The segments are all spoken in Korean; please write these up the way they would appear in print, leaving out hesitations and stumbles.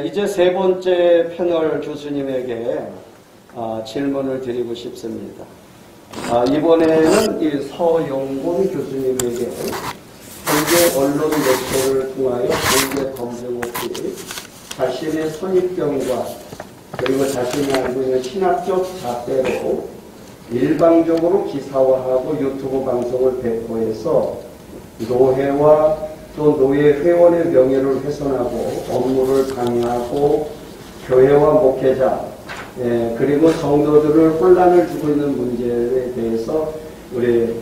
이제 세 번째 패널 교수님에게 질문을 드리고 싶습니다. 이번에는 이 서영곤 교수님에게 현재 언론 매체를 통하여 공개 검증 없이 자신의 선입견과 그리고 자신이 알고 있는 신학적 잣대로 일방적으로 기사화하고 유튜브 방송을 배포해서 노회와 또 노예 회원의 명예를 훼손하고 업무를 방해하고 교회와 목회자 그리고 성도들을 혼란을 주고 있는 문제에 대해서 우리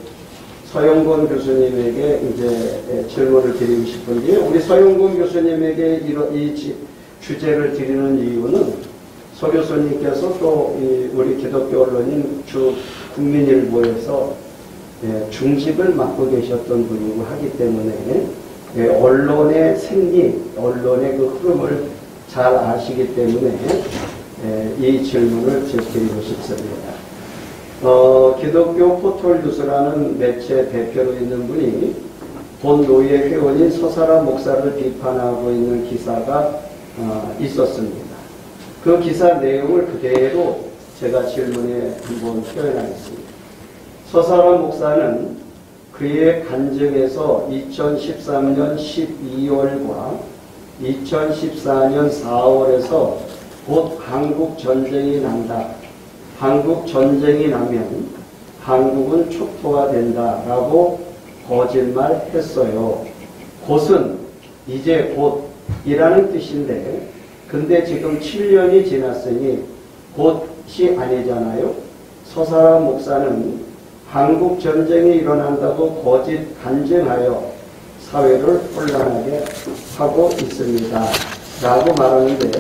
서영곤 교수님에게 이제 질문을 드리고 싶은데요. 우리 서영곤 교수님에게 이 주제를 드리는 이유는 서 교수님께서 또 우리 기독교 언론인 국민일보에서 중직을 맡고 계셨던 분이고 하기 때문에 언론의 생리, 언론의 그 흐름을 잘 아시기 때문에 이 질문을 드리고 싶습니다. 기독교 포털뉴스라는 매체 대표로 있는 분이 본 노예 회원인 서사라 목사를 비판하고 있는 기사가 있었습니다. 그 기사 내용을 그대로 제가 질문에 한번 표현하겠습니다. 서사라 목사는 그의 간증에서 2013년 12월과 2014년 4월에서 곧 한국 전쟁이 난다. 한국 전쟁이 나면 한국은 촉토화된다라고 거짓말했어요. 곧은 이제 곧이라는 뜻인데 근데 지금 7년이 지났으니 곧이 아니잖아요. 서사라 목사는 한국 전쟁이 일어난다고 거짓 간증하여 사회를 혼란하게 하고 있습니다. 라고 말하는데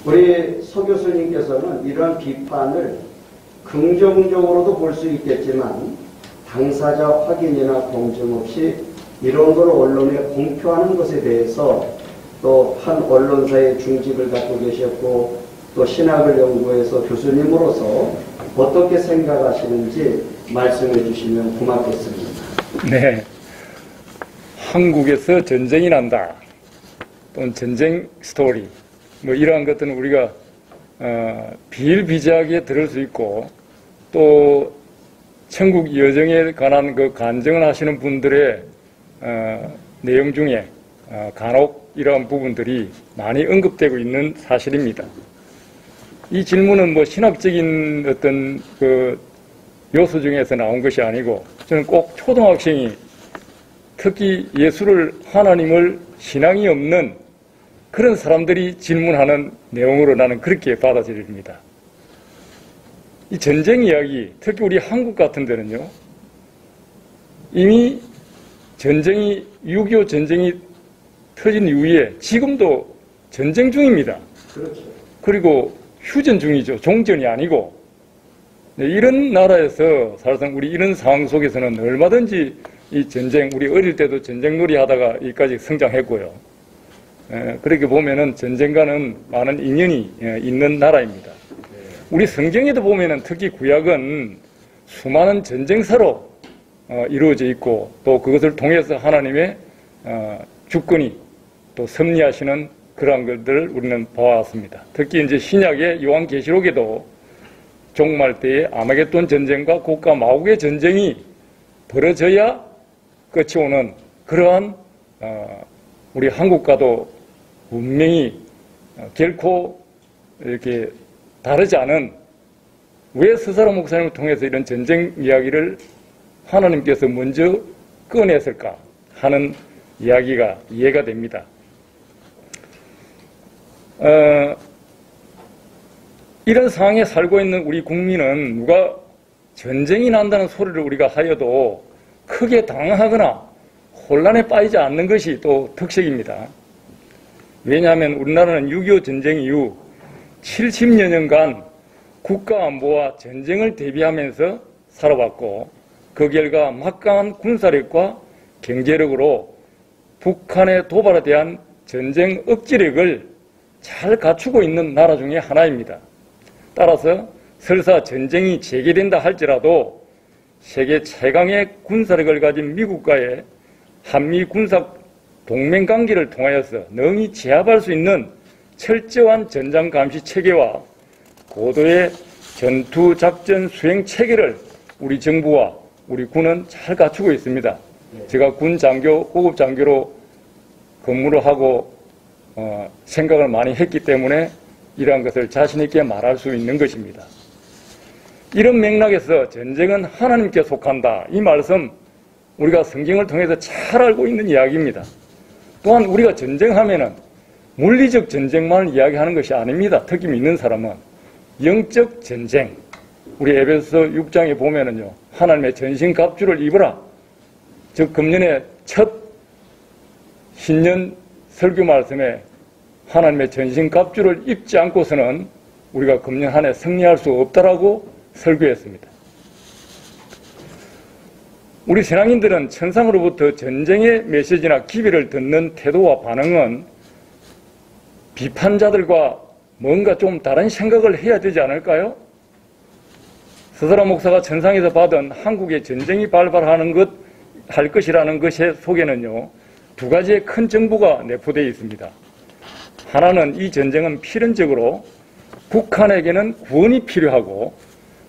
우리 서 교수님께서는 이런 비판을 긍정적으로도 볼 수 있겠지만 당사자 확인이나 공증 없이 이런 걸 언론에 공표하는 것에 대해서 또 한 언론사의 중직을 갖고 계셨고 또 신학을 연구해서 교수님으로서 어떻게 생각하시는지 말씀해 주시면 고맙겠습니다. 네. 한국에서 전쟁이 난다. 또는 전쟁 스토리. 뭐 이러한 것들은 우리가 비일비재하게 들을 수 있고 또 천국 여정에 관한 그 간증을 하시는 분들의 내용 중에 간혹 이러한 부분들이 많이 언급되고 있는 사실입니다. 이 질문은 뭐 신학적인 어떤 그 요소 중에서 나온 것이 아니고 저는 꼭 초등학생이 특히 예수를 하나님을 신앙이 없는 그런 사람들이 질문하는 내용으로 나는 그렇게 받아들입니다. 이 전쟁 이야기, 특히 우리 한국 같은 데는요, 이미 전쟁이 6.25 전쟁이 터진 이후에 지금도 전쟁 중입니다. 그렇죠. 그리고 휴전 중이죠. 종전이 아니고. 네, 이런 나라에서 사실상 우리 이런 상황 속에서는 얼마든지 이 전쟁, 우리 어릴 때도 전쟁놀이 하다가 여기까지 성장했고요. 그렇게 보면은 전쟁과는 많은 인연이 있는 나라입니다. 우리 성경에도 보면은 특히 구약은 수많은 전쟁사로 이루어져 있고 또 그것을 통해서 하나님의 주권이 또 섭리하시는 그러한 것들을 우리는 봐왔습니다. 특히 이제 신약의 요한계시록에도 종말 때의 아마겟돈 전쟁과 곡과 마곡의 전쟁이 벌어져야 끝이 오는 그러한 우리 한국과도 분명히 결코 이렇게 다르지 않은 왜 서사라 목사님을 통해서 이런 전쟁 이야기를 하나님께서 먼저 꺼냈을까 하는 이야기가 이해가 됩니다. 이런 상황에 살고 있는 우리 국민은 누가 전쟁이 난다는 소리를 우리가 하여도 크게 당황하거나 혼란에 빠지지 않는 것이 또 특색입니다. 왜냐하면 우리나라는 6.25 전쟁 이후 70여 년간 국가 안보와 전쟁을 대비하면서 살아왔고 그 결과 막강한 군사력과 경제력으로 북한의 도발에 대한 전쟁 억지력을 잘 갖추고 있는 나라 중에 하나입니다. 따라서 설사 전쟁이 재개된다 할지라도 세계 최강의 군사력을 가진 미국과의 한미 군사 동맹관계를 통하여서 능히 제압할 수 있는 철저한 전장 감시 체계와 고도의 전투 작전 수행 체계를 우리 정부와 우리 군은 잘 갖추고 있습니다. 제가 군 장교, 고급 장교로 근무를 하고 생각을 많이 했기 때문에 이러한 것을 자신 있게 말할 수 있는 것입니다. 이런 맥락에서 전쟁은 하나님께 속한다. 이 말씀 우리가 성경을 통해서 잘 알고 있는 이야기입니다. 또한 우리가 전쟁하면은 물리적 전쟁만 이야기하는 것이 아닙니다. 특히 믿는 사람은 영적 전쟁. 우리 에베소서 6장에 보면은요, 하나님의 전신갑주를 입으라. 즉 금년의 첫 신년 설교 말씀에 하나님의 전신갑주를 입지 않고서는 우리가 금년 한 해 승리할 수 없다라고 설교했습니다. 우리 신앙인들은 천상으로부터 전쟁의 메시지나 기별을 듣는 태도와 반응은 비판자들과 뭔가 좀 다른 생각을 해야 되지 않을까요? 서설한 목사가 천상에서 받은 한국의 전쟁이 발발하는 할 것이라는 것의 속에는요, 두 가지의 큰 정보가 내포되어 있습니다. 하나는 이 전쟁은 필연적으로 북한에게는 구원이 필요하고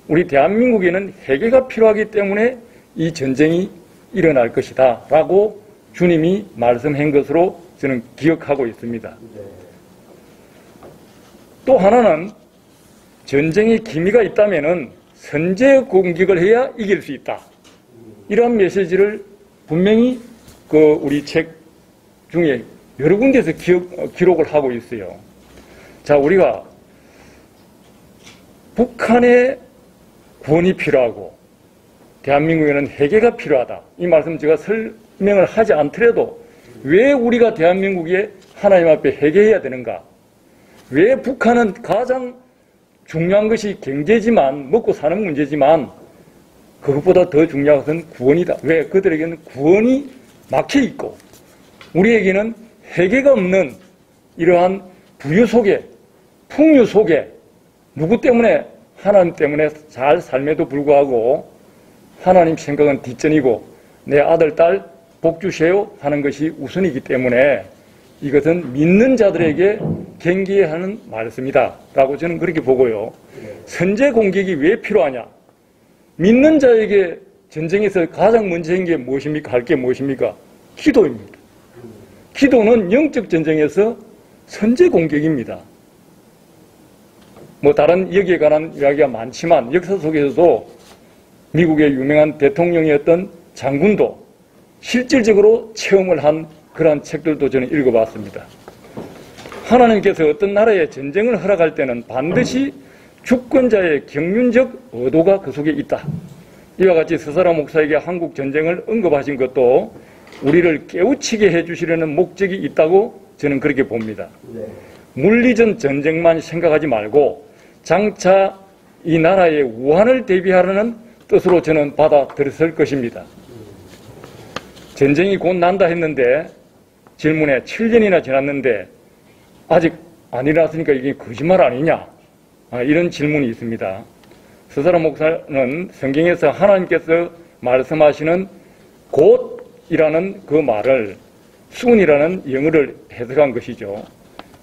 우리 대한민국에는 회개가 필요하기 때문에 이 전쟁이 일어날 것이다 라고 주님이 말씀한 것으로 저는 기억하고 있습니다. 또 하나는 전쟁의 기미가 있다면은 선제 공격을 해야 이길 수 있다. 이러한 메시지를 분명히 우리 책 중에 여러 군데에서 기록을 하고 있어요. 자, 우리가 북한의 구원이 필요하고 대한민국에는 회개가 필요하다. 이 말씀 제가 설명을 하지 않더라도 왜 우리가 대한민국에 하나님 앞에 회개해야 되는가? 왜 북한은 가장 중요한 것이 경제지만, 먹고 사는 문제지만 그것보다 더 중요한 것은 구원이다. 왜? 그들에게는 구원이 막혀 있고 우리에게는 회개가 없는 이러한 부유 속에, 풍요 속에 누구 때문에? 하나님 때문에 잘 삶에도 불구하고 하나님 생각은 뒷전이고 내 아들, 딸 복 주세요 하는 것이 우선이기 때문에 이것은 믿는 자들에게 경계해야 하는 말씀이다 라고 저는 그렇게 보고요. 선제 공격이 왜 필요하냐? 믿는 자에게 전쟁에서 가장 먼저인 게 무엇입니까? 할 게 무엇입니까? 기도입니다. 기도는 영적 전쟁에서 선제 공격입니다. 뭐 다른 여기에 관한 이야기가 많지만 역사 속에서도 미국의 유명한 대통령이었던 장군도 실질적으로 체험을 한 그러한 책들도 저는 읽어봤습니다. 하나님께서 어떤 나라에 전쟁을 허락할 때는 반드시 주권자의 경륜적 의도가 그 속에 있다. 이와 같이 서설한 목사에게 한국 전쟁을 언급하신 것도 우리를 깨우치게 해주시려는 목적이 있다고 저는 그렇게 봅니다. 물리적 전쟁만 생각하지 말고 장차 이 나라의 우환을 대비하려는 뜻으로 저는 받아들였을 것입니다. 전쟁이 곧 난다 했는데 질문에 7년이나 지났는데 아직 안 일어났으니까 이게 거짓말 아니냐? 이런 질문이 있습니다. 서설한 목사는 성경에서 하나님께서 말씀하시는 곧이라는 그 말을 soon이라는 영어를 해석한 것이죠.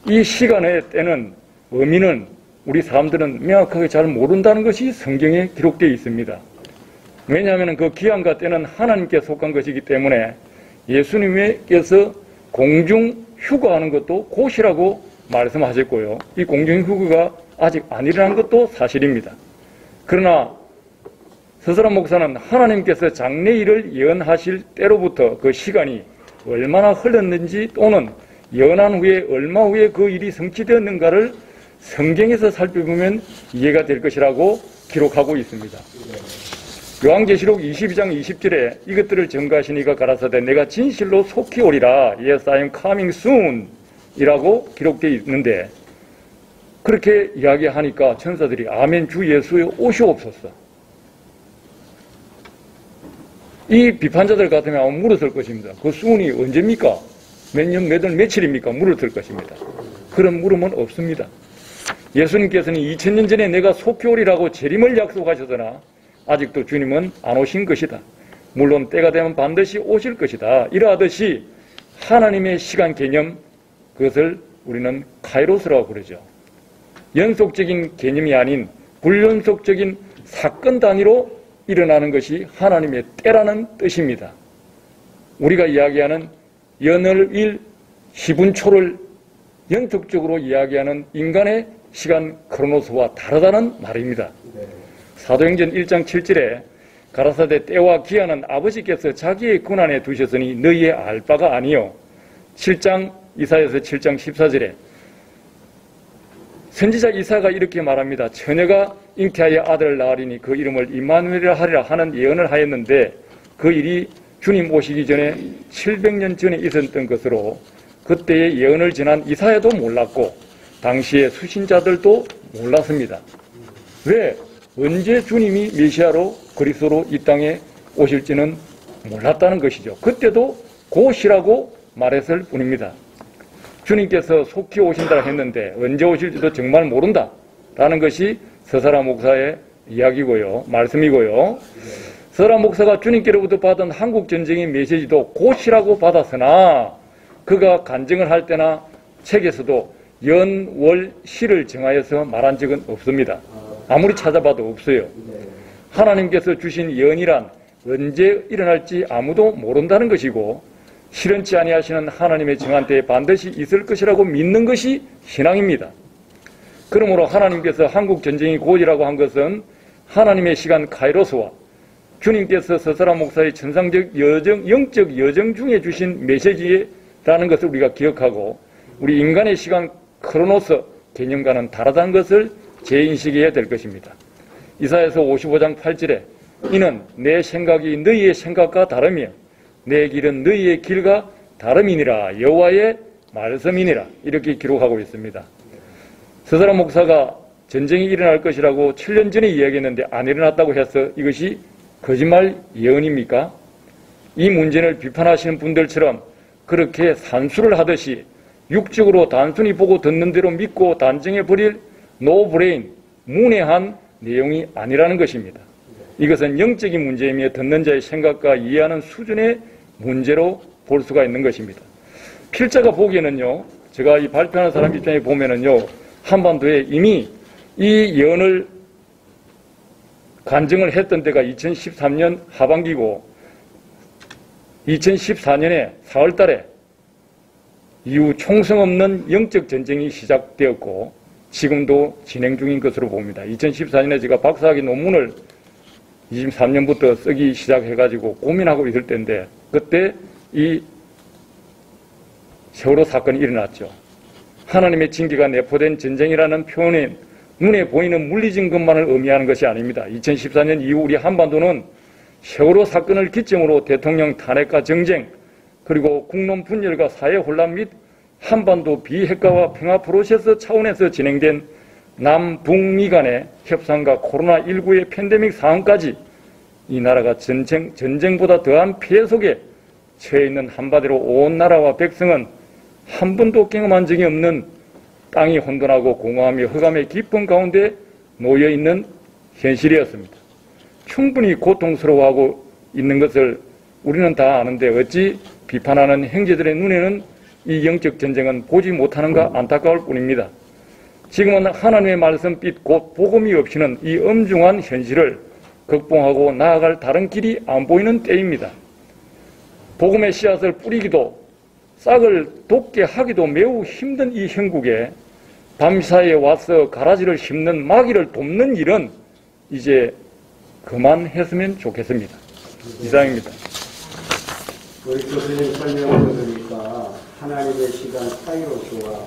이 시간의 때는 의미는 우리 사람들은 명확하게 잘 모른다는 것이 성경에 기록되어 있습니다. 왜냐하면 그 기한과 때는 하나님께 속한 것이기 때문에 예수님께서 공중 휴거하는 것도 곧이라고 말씀하셨고요. 이 공중 휴거가 아직 안 일어난 것도 사실입니다. 그러나 서설한 목사는 하나님께서 장래일을 예언하실 때로부터 그 시간이 얼마나 흘렀는지 또는 예언한 후에 얼마 후에 그 일이 성취되었는가를 성경에서 살펴보면 이해가 될 것이라고 기록하고 있습니다. 요한계시록 22장 20절에 이것들을 증거하시니가 가라사대 내가 진실로 속히 오리라 Yes, I am coming soon 이라고 기록되어 있는데 그렇게 이야기하니까 천사들이 아멘 주 예수의 오시옵소서. 이 비판자들 같으면 아마 물었을 것입니다. 그 soon이 언제입니까? 몇 년, 몇 월, 며칠입니까? 물었을 것입니다. 그런 물음은 없습니다. 예수님께서는 2000년 전에 내가 속히 오리라고 재림을 약속하셨으나 아직도 주님은 안 오신 것이다. 물론 때가 되면 반드시 오실 것이다. 이러하듯이 하나님의 시간 개념 그것을 우리는 카이로스라고 그러죠. 연속적인 개념이 아닌 불연속적인 사건 단위로 일어나는 것이 하나님의 때라는 뜻입니다. 우리가 이야기하는 연월일 10분초를 연속적으로 이야기하는 인간의 시간 크로노스와 다르다는 말입니다. 네. 사도행전 1장 7절에 가라사대 때와 기한은 아버지께서 자기의 권한에 두셨으니 너희의 알 바가 아니요. 7장 이사야서 7장 14절에 선지자 이사가 이렇게 말합니다. 처녀가 잉태하여 아들을 낳으리니 그 이름을 임마누엘이라 하리라 하는 예언을 하였는데 그 일이 주님 오시기 전에 700년 전에 있었던 것으로 그때의 예언을 전한 이사야도 몰랐고 당시의 수신자들도 몰랐습니다. 왜? 언제 주님이 메시아로 그리스도로 이 땅에 오실지는 몰랐다는 것이죠. 그때도 곧이라고 말했을 뿐입니다. 주님께서 속히 오신다고 했는데 언제 오실지도 정말 모른다 라는 것이 서사라 목사의 이야기고요. 말씀이고요. 서사라 목사가 주님께로부터 받은 한국전쟁의 메시지도 곧이라고 받았으나 그가 간증을 할 때나 책에서도 연, 월, 시를 정하여서 말한 적은 없습니다. 아무리 찾아봐도 없어요. 하나님께서 주신 연이란 언제 일어날지 아무도 모른다는 것이고 실현치 아니하시는 하나님의 정한 때에 반드시 있을 것이라고 믿는 것이 신앙입니다. 그러므로 하나님께서 한국전쟁이 곧이라고 한 것은 하나님의 시간 카이로스와 주님께서 서사라 목사의 천상적 여정, 영적 여정 중에 주신 메시지라는 것을 우리가 기억하고 우리 인간의 시간 크로노스 개념과는 다르다는 것을 재인식해야 될 것입니다. 이사야서 55장 8절에 이는 내 생각이 너희의 생각과 다르며 내 길은 너희의 길과 다름이니라 여호와의 말씀이니라 이렇게 기록하고 있습니다. 서사라 목사가 전쟁이 일어날 것이라고 7년 전에 이야기했는데 안 일어났다고 해서 이것이 거짓말 예언입니까? 이 문제를 비판하시는 분들처럼 그렇게 산수를 하듯이 육적으로 단순히 보고 듣는 대로 믿고 단정해버릴 노브레인, 문외한 내용이 아니라는 것입니다. 이것은 영적인 문제이며 듣는 자의 생각과 이해하는 수준의 문제로 볼 수가 있는 것입니다. 필자가 보기에는요, 제가 이 발표하는 사람 입장에 보면은요, 한반도에 이미 이 예언을 간증을 했던 때가 2013년 하반기고 2014년에 4월 달에 이후 총성 없는 영적 전쟁이 시작되었고 지금도 진행 중인 것으로 봅니다. 2014년에 제가 박사학위 논문을 23년부터 쓰기 시작해가지고 고민하고 있을 때인데 그때 이 세월호 사건이 일어났죠. 하나님의 징계가 내포된 전쟁이라는 표현은 눈에 보이는 물리적인 것만을 의미하는 것이 아닙니다. 2014년 이후 우리 한반도는 세월호 사건을 기점으로 대통령 탄핵과 정쟁 그리고 국론 분열과 사회 혼란 및 한반도 비핵화와 평화 프로세스 차원에서 진행된 남북미 간의 협상과 코로나19의 팬데믹 상황까지 이 나라가 전쟁보다 더한 피해 속에 처해 있는 한마디로 온 나라와 백성은 한 번도 경험한 적이 없는 땅이 혼돈하고 공허하며 흑암의 깊은 가운데 놓여있는 현실이었습니다. 충분히 고통스러워하고 있는 것을 우리는 다 아는데 어찌 비판하는 형제들의 눈에는 이 영적 전쟁은 보지 못하는가 안타까울 뿐입니다. 지금은 하나님의 말씀빛 곧 복음이 없이는 이 엄중한 현실을 극복하고 나아갈 다른 길이 안 보이는 때입니다. 복음의 씨앗을 뿌리기도 싹을 돋게 하기도 매우 힘든 이 형국에 밤사이에 와서 가라지를 심는 마귀를 돕는 일은 이제 그만했으면 좋겠습니다. 이상입니다. 우리 교수님 설명을 들으니까 하나님의 시간 카이로스와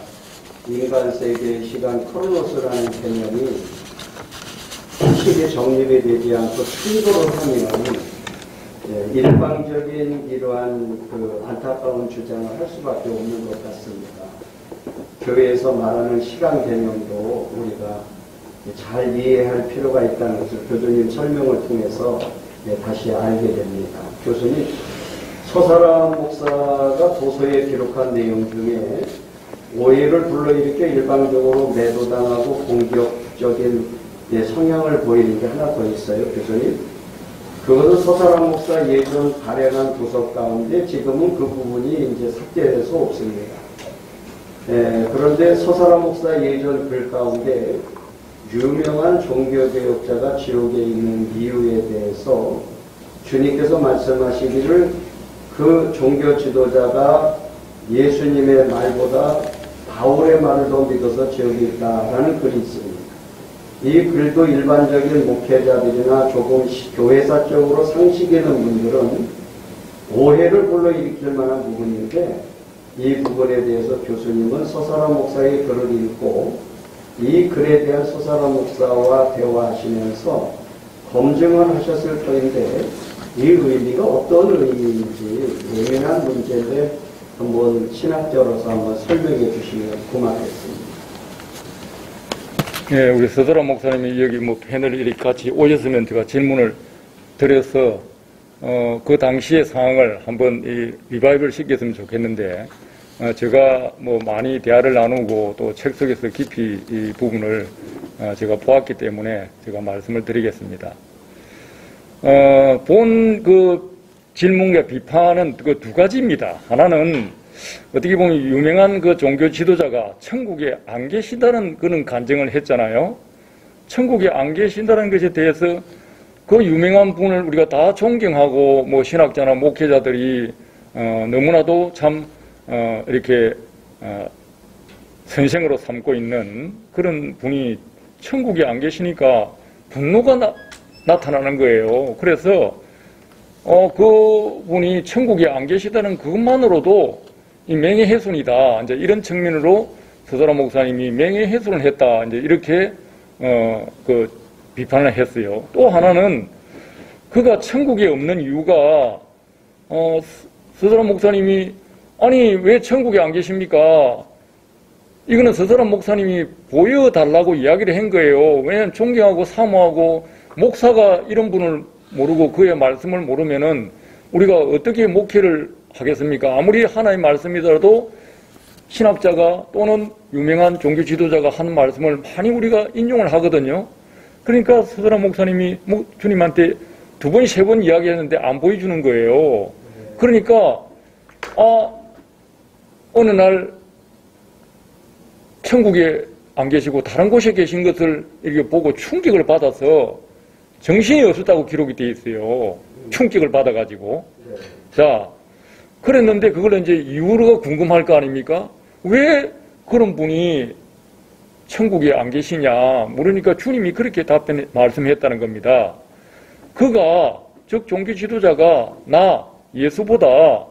인간 세계의 시간 크로노스라는 개념이 쉽게 정립이 되지 않고 충돌을 하면 일방적인 이러한 그 안타까운 주장을 할 수밖에 없는 것 같습니다. 교회에서 말하는 시간 개념도 우리가 잘 이해할 필요가 있다는 것을 교수님 설명을 통해서 다시 알게 됩니다. 교수님, 서사라 목사가 도서에 기록한 내용 중에 오해를 불러일으켜 일방적으로 매도당하고 공격적인 성향을 보이는 게 하나 더 있어요, 교수님. 그것은 서사라 목사 예전 발행한 도서 가운데 지금은 그 부분이 이제 삭제돼서 없습니다. 그런데 서사라 목사 예전 글 가운데 유명한 종교개혁자가 지옥에 있는 이유에 대해서 주님께서 말씀하시기를 그 종교 지도자가 예수님의 말보다 바울의 말을 더 믿어서 지옥에 있다라는 글이 있습니다. 이 글도 일반적인 목회자들이나 조금 교회사적으로 상식 있는 분들은 오해를 불러일으킬 만한 부분인데, 이 부분에 대해서 교수님은 서사라 목사의 글을 읽고 이 글에 대한 서사라 목사와 대화하시면서 검증을 하셨을 터인데, 이 의미가 어떤 의미인지 예민한 문제인데 한번 신학자로서 한번 설명해 주시면 고맙겠습니다. 예, 우리 서사라 목사님이 여기 뭐 패널 이렇게 같이 오셨으면 제가 질문을 드려서 그 당시의 상황을 한번 리바이벌 시켰으면 좋겠는데, 제가 뭐 많이 대화를 나누고 또 책 속에서 깊이 이 부분을 제가 보았기 때문에 제가 말씀을 드리겠습니다. 본 그 질문과 비판은 그 두 가지입니다. 하나는 어떻게 보면 유명한 그 종교 지도자가 천국에 안 계신다는 그런 간증을 했잖아요. 천국에 안 계신다는 것에 대해서 그 유명한 분을 우리가 다 존경하고 뭐 신학자나 목회자들이 너무나도 참 이렇게 선생으로 삼고 있는 그런 분이 천국에 안 계시니까 분노가 나타나는 거예요. 그래서 그 분이 천국에 안 계시다는 그것만으로도 이 명예훼손이다, 이제 이런 측면으로 서사라 목사님이 명예훼손을 했다, 이제 이렇게 그 비판을 했어요. 또 하나는 그가 천국에 없는 이유가 서사라 목사님이 아니 왜 천국에 안 계십니까? 이거는 서사라 목사님이 보여달라고 이야기를 한 거예요. 왜냐하면 존경하고 사모하고 목사가 이런 분을 모르고 그의 말씀을 모르면은 우리가 어떻게 목회를 하겠습니까? 아무리 하나의 말씀이더라도 신학자가 또는 유명한 종교 지도자가 한 말씀을 많이 우리가 인용을 하거든요. 그러니까 서사라 목사님이 주님한테 두 번, 세 번 이야기했는데 안 보여주는 거예요. 그러니까 어느 날 천국에 안 계시고 다른 곳에 계신 것을 이렇게 보고 충격을 받아서 정신이 없었다고 기록이 되어 있어요. 충격을 받아가지고. 자, 그랬는데 그걸 이제 이유가 궁금할 거 아닙니까? 왜 그런 분이 천국에 안 계시냐 물으니까 주님이 그렇게 말씀했다는 겁니다. 그가, 즉 종교 지도자가 나 예수보다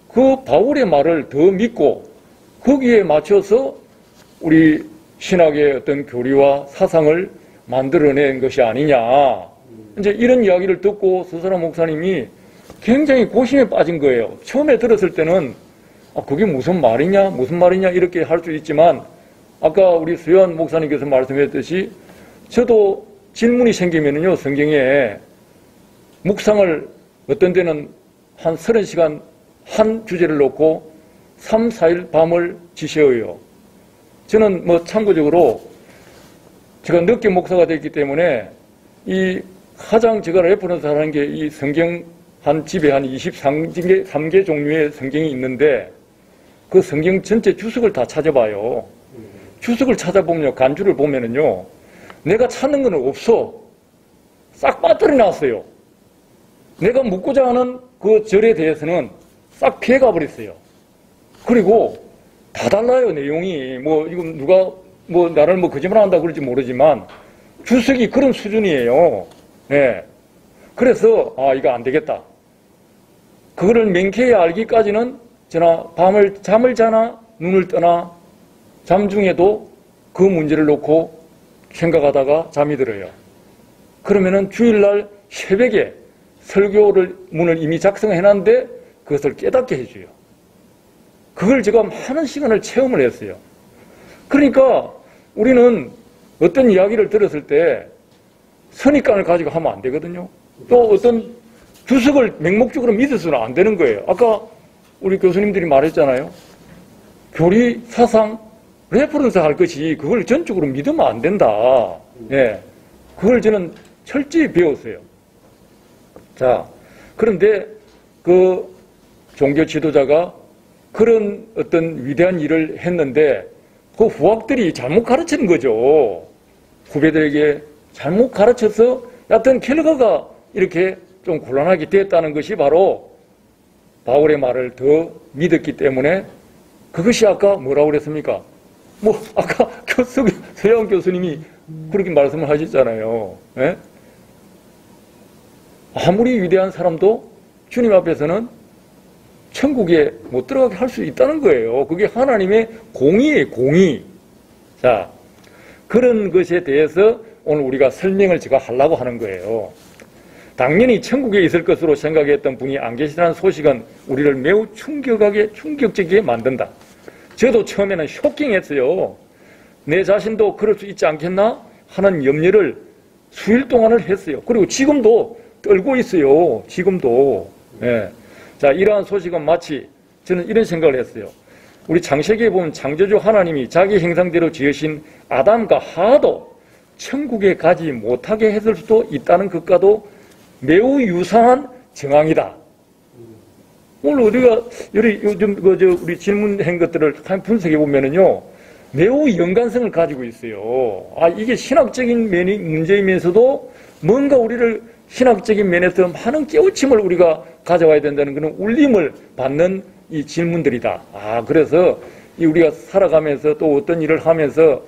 그 바울의 말을 더 믿고 거기에 맞춰서 우리 신학의 어떤 교리와 사상을 만들어낸 것이 아니냐. 이제 이런 이야기를 듣고 서사라 목사님이 굉장히 고심에 빠진 거예요. 처음에 들었을 때는 그게 무슨 말이냐 이렇게 할 수 있지만, 아까 우리 수현 목사님께서 말씀했듯이 저도 질문이 생기면은요, 성경에 묵상을 어떤 데는 한 30시간 한 주제를 놓고 3, 4일 밤을 지새워요. 저는 뭐 참고적으로 제가 늦게 목사가 됐기 때문에 이 가장 제가 레퍼런스 하는 게 이 성경 한 집에 한 23개 종류의 성경이 있는데 그 성경 전체 주석을 다 찾아봐요. 주석을 찾아보면요, 간주를 보면은요, 내가 찾는 건 없어. 싹 빠뜨려 놨어요. 내가 묻고자 하는 그 절에 대해서는 싹 피해가 버렸어요. 그리고 다 달라요, 내용이. 뭐, 이거 누가, 뭐, 나를 뭐 거짓말 한다 그럴지 모르지만, 주석이 그런 수준이에요. 네. 그래서, 이거 안 되겠다. 그거를 명쾌히 알기까지는, 잠을 자나, 눈을 떠나, 잠중에도 그 문제를 놓고 생각하다가 잠이 들어요. 그러면은 주일날 새벽에 설교를, 문을 이미 작성해놨는데, 그것을 깨닫게 해줘요. 그걸 제가 많은 시간을 체험을 했어요. 그러니까 우리는 어떤 이야기를 들었을 때 선입관을 가지고 하면 안 되거든요. 또 어떤 주석을 맹목적으로 믿어서는 안 되는 거예요. 아까 우리 교수님들이 말했잖아요. 교리, 사상, 레퍼런스 할 것이 그걸 전적으로 믿으면 안 된다. 예. 그걸 저는 철저히 배웠어요. 자, 그런데 그 종교 지도자가 그런 어떤 위대한 일을 했는데 그 후학들이 잘못 가르치는 거죠. 후배들에게 잘못 가르쳐서 여하튼 결과가 이렇게 좀 곤란하게 됐다는 것이 바로 바울의 말을 더 믿었기 때문에 그것이 아까 뭐라고 그랬습니까? 뭐 아까 서영 교수님이 그렇게 말씀을 하셨잖아요. 예? 아무리 위대한 사람도 주님 앞에서는 천국에 못 들어가게 할 수 있다는 거예요. 그게 하나님의 공의예요, 공의. 자, 그런 것에 대해서 오늘 우리가 설명을 제가 하려고 하는 거예요. 당연히 천국에 있을 것으로 생각했던 분이 안 계시다는 소식은 우리를 매우 충격적이게 만든다. 저도 처음에는 쇼킹했어요. 내 자신도 그럴 수 있지 않겠나 하는 염려를 수일 동안을 했어요. 그리고 지금도 떨고 있어요. 지금도. 예. 자, 이러한 소식은 마치 저는 이런 생각을 했어요. 우리 창세기에 보면 창조주 하나님이 자기 형상대로 지으신 아담과 하와도 천국에 가지 못하게 했을 수도 있다는 것과도 매우 유사한 정황이다. 오늘 우리가 요즘 우리 질문한 것들을 분석해 보면은요, 매우 연관성을 가지고 있어요. 아, 이게 신학적인 면이 문제이면서도 뭔가 우리를 신학적인 면에서 많은 깨우침을 우리가 가져와야 된다는 그런 울림을 받는 이 질문들이다. 아, 그래서 우리가 살아가면서 또 어떤 일을 하면서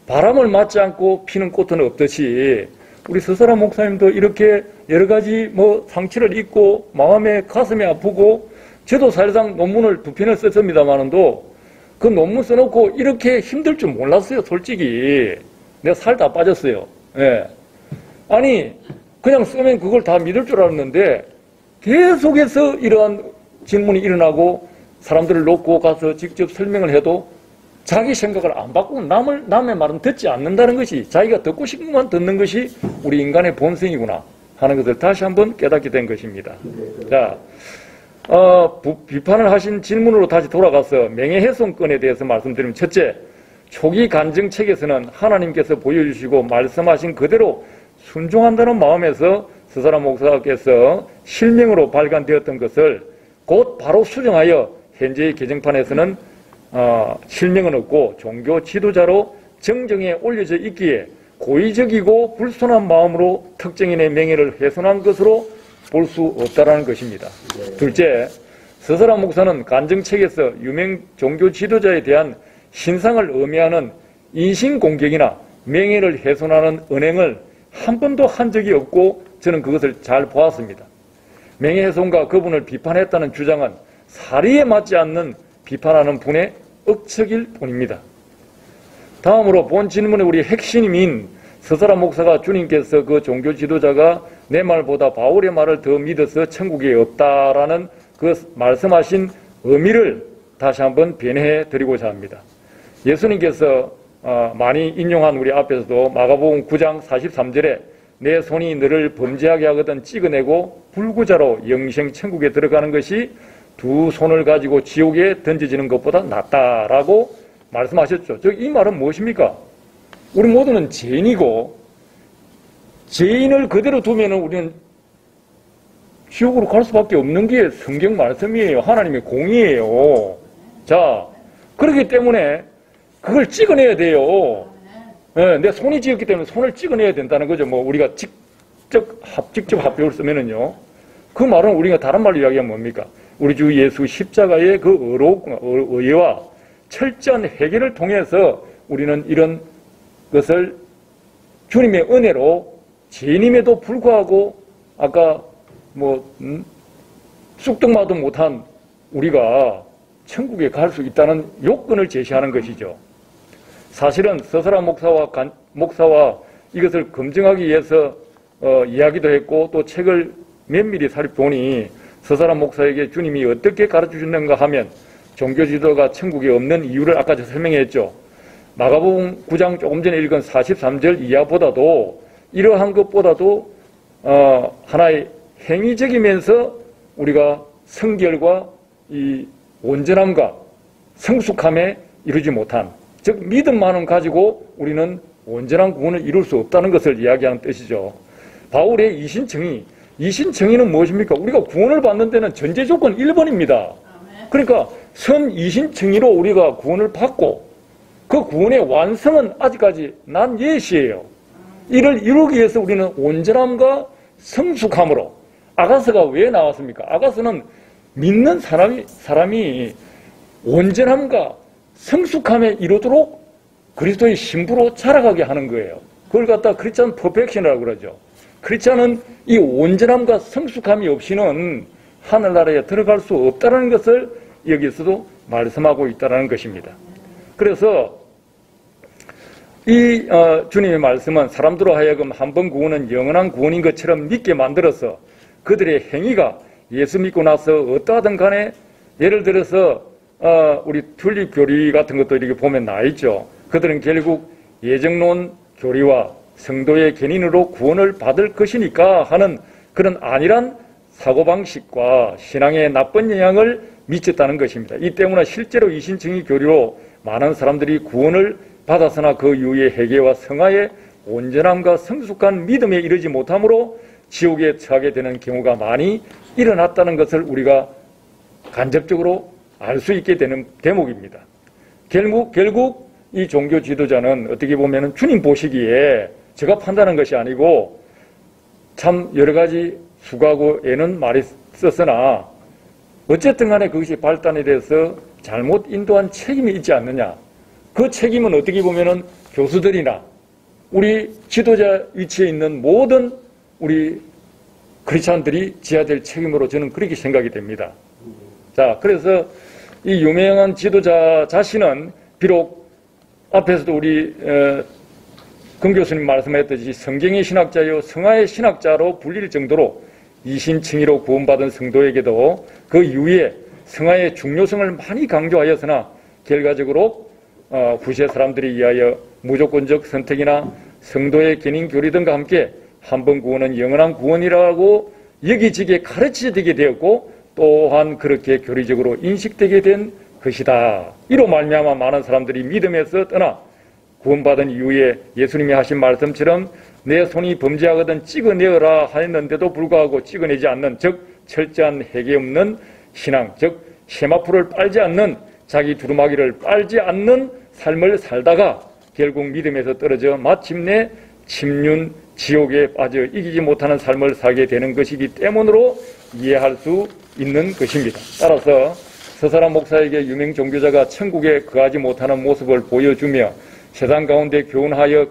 바람을 맞지 않고 피는 꽃은 없듯이 우리 서설한 목사님도 이렇게 여러 가지 상처를 입고 마음에 가슴이 아프고 저도 사실상 논문을 2편을 썼습니다만은도 그 논문 써놓고 이렇게 힘들 줄 몰랐어요. 솔직히 내가 살 다 빠졌어요. 예. 아니 그냥 쓰면 그걸 다 믿을 줄 알았는데 계속해서 이러한 질문이 일어나고 사람들을 놓고 가서 직접 설명을 해도 자기 생각을 안 바꾸고 남의 말은 듣지 않는다는 것이 자기가 듣고 싶은 것만 듣는 것이 우리 인간의 본성이구나 하는 것을 다시 한번 깨닫게 된 것입니다. 자, 비판을 하신 질문으로 다시 돌아가서 명예훼손권에 대해서 말씀드리면 첫째, 초기 간증책에서는 하나님께서 보여주시고 말씀하신 그대로 순종한다는 마음에서 서사람 목사께서 실명으로 발간되었던 것을 곧 바로 수정하여 현재의 개정판에서는 실명은 없고 종교 지도자로 정정에 올려져 있기에 고의적이고 불순한 마음으로 특정인의 명예를 훼손한 것으로 볼 수 없다라는 것입니다. 둘째, 서사람 목사는 간증책에서 유명 종교 지도자에 대한 신상을 음해하는 인신공격이나 명예를 훼손하는 언행을 한 번도 한 적이 없고 저는 그것을 잘 보았습니다. 명예훼손과 그분을 비판했다는 주장은 사리에 맞지 않는 비판하는 분의 억측일 뿐입니다. 다음으로 본 질문의 우리 핵심인 서사람 목사가 주님께서 그 종교 지도자가 내 말보다 바울의 말을 더 믿어서 천국에 없다라는 그 말씀하신 의미를 다시 한번 변해해 드리고자 합니다. 예수님께서 많이 인용한 우리 앞에서도 마가복음 9장 43절에 내 손이 너를 범죄하게 하거든 찍어내고 불구자로 영생 천국에 들어가는 것이 두 손을 가지고 지옥에 던져지는 것보다 낫다라고 말씀하셨죠. 이 말은 무엇입니까? 우리 모두는 죄인이고 죄인을 그대로 두면은 우리는 지옥으로 갈 수밖에 없는 게 성경 말씀이에요. 하나님의 공의예요. 자, 그렇기 때문에 그걸 찍어내야 돼요. 네, 내 손이 지었기 때문에 손을 찍어내야 된다는 거죠. 우리가 직접 합병을 쓰면은요. 그 말은 우리가 다른 말로 이야기하면 뭡니까? 우리 주 예수 십자가의 그 의와 철저한 해결을 통해서 우리는 이런 것을 주님의 은혜로 죄인임에도 불구하고 아까 쑥떡마도 못한 우리가 천국에 갈 수 있다는 요건을 제시하는 것이죠. 사실은 서사람 목사와 이것을 검증하기 위해서 이야기도 했고 또 책을 면밀히 살펴보니 서사람 목사에게 주님이 어떻게 가르쳐 주셨는가 하면 종교 지도가 천국에 없는 이유를 아까 제가 설명했죠. 마가복음 9장 조금 전에 읽은 43절 이하보다도 이러한 것보다도 하나의 행위적이면서 우리가 성결과 이 온전함과 성숙함에 이루지 못한, 즉 믿음만은 가지고 우리는 온전한 구원을 이룰 수 없다는 것을 이야기하는 뜻이죠. 바울의 이신청의는 무엇입니까? 우리가 구원을 받는 데는 전제 조건 1번입니다. 그러니까 선이신청의로 우리가 구원을 받고 그 구원의 완성은 아직까지 난 예시예요. 이를 이루기 위해서 우리는 온전함과 성숙함으로, 아가서가 왜 나왔습니까? 아가서는 믿는 사람이 온전함과 성숙함에 이르도록 그리스도의 신부로 자라가게 하는 거예요. 그걸 갖다 크리스찬 퍼펙션이라고 그러죠. 크리스찬은 이 온전함과 성숙함이 없이는 하늘나라에 들어갈 수 없다는 것을 여기서도 말씀하고 있다는 것입니다. 그래서 이 주님의 말씀은 사람들로 하여금 한 번 구원은 영원한 구원인 것처럼 믿게 만들어서 그들의 행위가 예수 믿고 나서 어떠하든 간에, 예를 들어서 우리 튤립 교리 같은 것도 이렇게 보면 나 있죠. 그들은 결국 예정론 교리와 성도의 견인으로 구원을 받을 것이니까 하는 그런 안일한 사고방식과 신앙의 나쁜 영향을 미쳤다는 것입니다. 이 때문에 실제로 이신청의 교리로 많은 사람들이 구원을 받았으나 그 이후에 회개와 성화의 온전함과 성숙한 믿음에 이르지 못함으로 지옥에 처하게 되는 경우가 많이 일어났다는 것을 우리가 간접적으로 알 수 있게 되는 대목입니다. 결국 이 종교 지도자는 어떻게 보면 주님 보시기에 제가 판단한 것이 아니고 참 여러 가지 수고하고 애는 많이 썼으나 어쨌든 간에 그것이 발단에 대해서 잘못 인도한 책임이 있지 않느냐. 그 책임은 어떻게 보면 교수들이나 우리 지도자 위치에 있는 모든 우리 크리스찬들이 져야 될 책임으로 저는 그렇게 생각이 됩니다. 자, 그래서 이 유명한 지도자 자신은 비록 앞에서도 우리 금 교수님 말씀하셨듯이 성경의 신학자요 성화의 신학자로 불릴 정도로 이신청의로 구원받은 성도에게도 그 이후에 성화의 중요성을 많이 강조하였으나 결과적으로 후세 사람들에 의하여 무조건적 선택이나 성도의 견인 교리 등과 함께 한 번 구원은 영원한 구원이라고 여기지게 가르치게 되었고 또한 그렇게 교리적으로 인식되게 된 것이다. 이로 말미암아 많은 사람들이 믿음에서 떠나 구원받은 이후에 예수님이 하신 말씀처럼 내 손이 범죄하거든 찍어내어라 하였는데도 불구하고 찍어내지 않는, 즉 철저한 회개 없는 신앙, 즉 세마포를 빨지 않는, 자기 두루마기를 빨지 않는 삶을 살다가 결국 믿음에서 떨어져 마침내 침륜 지옥에 빠져 이기지 못하는 삶을 살게 되는 것이기 때문으로 이해할 수 있는 것입니다. 따라서 서사라 목사에게 유명 종교자가 천국에 거하지 못하는 모습을 보여주며 세상 가운데 교훈하여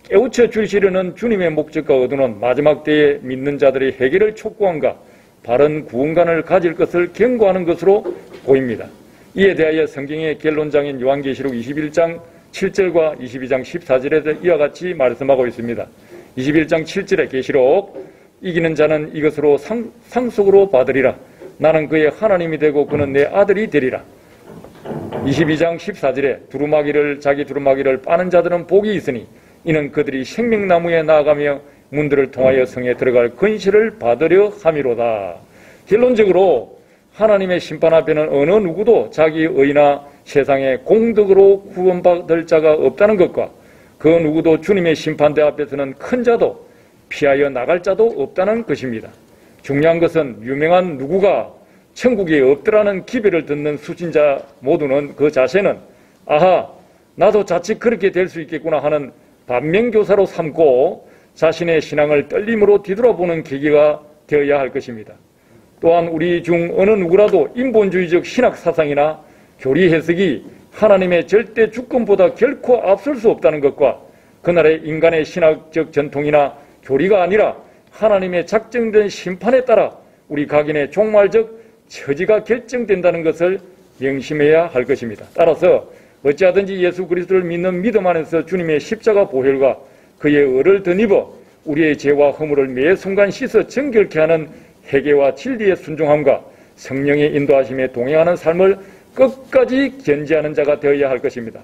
깨우쳐 주시려는 주님의 목적과 의도는 마지막 때에 믿는 자들의 회개를 촉구함과 바른 구원관을 가질 것을 경고하는 것으로 보입니다. 이에 대하여 성경의 결론장인 요한계시록 21장 7절과 22장 14절에서 이와 같이 말씀하고 있습니다. 21장 7절에 계시록 이기는 자는 이것으로 상속으로 받으리라. 나는 그의 하나님이 되고 그는 내 아들이 되리라. 22장 14절에 자기 두루마기를 빠는 자들은 복이 있으니 이는 그들이 생명나무에 나아가며 문들을 통하여 성에 들어갈 권세를 받으려 함이로다. 결론적으로 하나님의 심판 앞에는 어느 누구도 자기 의나 세상의 공덕으로 구원받을 자가 없다는 것과 그 누구도 주님의 심판대 앞에서는 큰 자도 피하여 나갈 자도 없다는 것입니다. 중요한 것은 유명한 누구가 천국에 없더라는 기별을 듣는 수신자 모두는 그 자세는 아하 나도 자칫 그렇게 될 수 있겠구나 하는 반면교사로 삼고 자신의 신앙을 떨림으로 뒤돌아보는 계기가 되어야 할 것입니다. 또한 우리 중 어느 누구라도 인본주의적 신학 사상이나 교리 해석이 하나님의 절대 주권보다 결코 앞설 수 없다는 것과 그날의 인간의 신학적 전통이나 교리가 아니라 하나님의 작정된 심판에 따라 우리 각인의 종말적 처지가 결정된다는 것을 명심해야 할 것입니다. 따라서 어찌하든지 예수 그리스도를 믿는 믿음 안에서 주님의 십자가 보혈과 그의 의를 덧입어 우리의 죄와 허물을 매 순간 씻어 정결케 하는 회개와 진리의 순종함과 성령의 인도하심에 동행하는 삶을 끝까지 견지하는 자가 되어야 할 것입니다.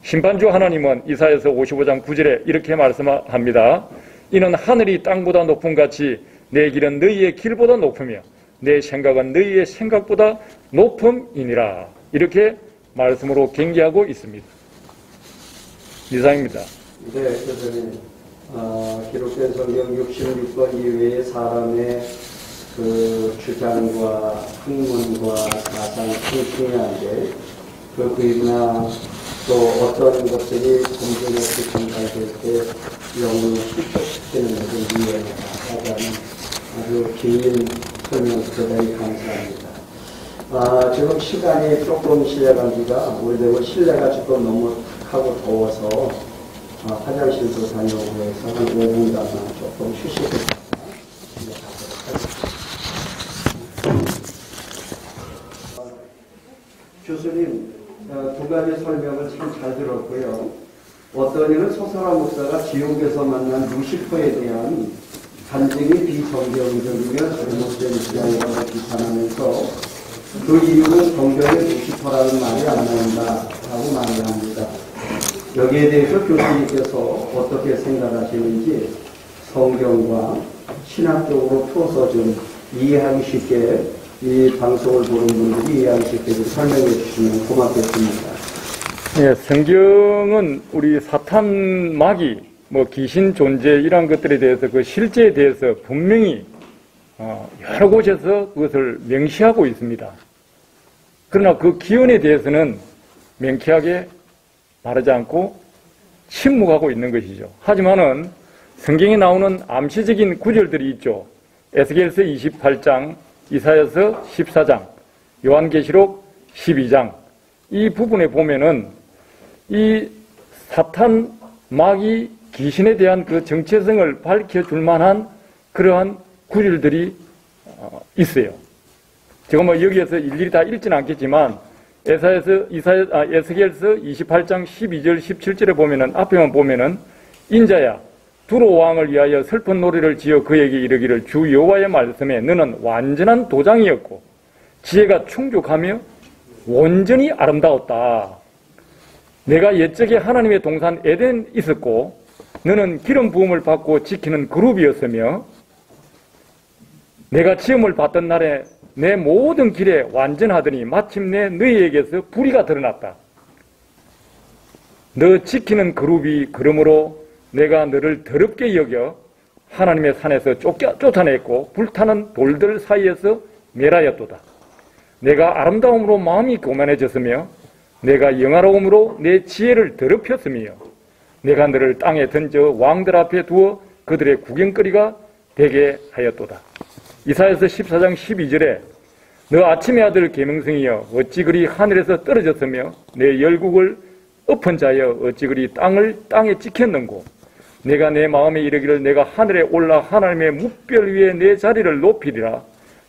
심판주 하나님은 이사야서 55장 9절에 이렇게 말씀합니다. 이는 하늘이 땅보다 높음 같이 내 길은 너희의 길보다 높으며 내 생각은 너희의 생각보다 높음이니라. 이렇게 말씀으로 경계하고 있습니다. 이상입니다. 네, 교수님. 기록된 성경 66권 이외의 사람의 그 주장과 학문과 사상이 중요한데 그 글이나 또 어떤 것들이 공정에서 전달될 때 영을 실격시키는 것을 이해하자는 아주 긴 설명 대단히 감사합니다. 지금 시간이 조금 실례간지가 오래되고 실내가 조금 너무 하고 더워서 화장실도 다녀오고 해서 한 5분간 조금 휴식을 교수님 두 가지 설명을 참 잘 들었고요. 어떤 이는 소설화 목사가 지옥에서 만난 루시퍼에 대한 간증이 비성경적이며 잘못된 주장이라고 비판하면서 그 이유는 성경에 루시퍼라는 말이 안 나온다라고 말을 합니다. 여기에 대해서 교수님께서 어떻게 생각하시는지 성경과 신학적으로 풀어서 좀 이해하기 쉽게 이 방송을 보는 분들이 이해하기 쉽게 좀 설명해 주시면 고맙겠습니다. 예, 성경은 우리 사탄, 마귀, 귀신 존재 이런 것들에 대해서 그 실제에 대해서 분명히 여러 곳에서 그것을 명시하고 있습니다. 그러나 그 기원에 대해서는 명쾌하게 말하지 않고 침묵하고 있는 것이죠. 하지만은 성경에 나오는 암시적인 구절들이 있죠. 에스겔서 28장, 이사야서 14장, 요한계시록 12장 이 부분에 보면은 이 사탄, 마귀, 귀신에 대한 그 정체성을 밝혀줄 만한 그러한 구절들이 있어요. 제가 여기에서 일일이 다 읽지는 않겠지만 에스겔서 28장 12절 17절에 보면은 앞에만 보면은 인자야 두로 왕을 위하여 슬픈 노래를 지어 그에게 이르기를 주 여호와의 말씀에 너는 완전한 도장이었고 지혜가 충족하며 온전히 아름다웠다. 내가 옛적에 하나님의 동산 에덴 있었고 너는 기름 부음을 받고 지키는 그룹이었으며 내가 지음을 받던 날에 내 모든 길에 완전하더니 마침내 너희에게서 불의가 드러났다. 너 지키는 그룹이 그러므로 내가 너를 더럽게 여겨 하나님의 산에서 쫓아냈고 불타는 돌들 사이에서 멸하였도다. 내가 아름다움으로 마음이 교만해졌으며 내가 영화로움으로 내 지혜를 더럽혔으며 내가 너를 땅에 던져 왕들 앞에 두어 그들의 구경거리가 되게 하였도다. 이사야서 14장 12절에 너 아침의 아들 계명성이여 어찌 그리 하늘에서 떨어졌으며 내 열국을 엎은 자여 어찌 그리 땅을 땅에 찍혔는고 내가 내 마음에 이르기를 내가 하늘에 올라 하나님의 뭇별 위에 내 자리를 높이리라.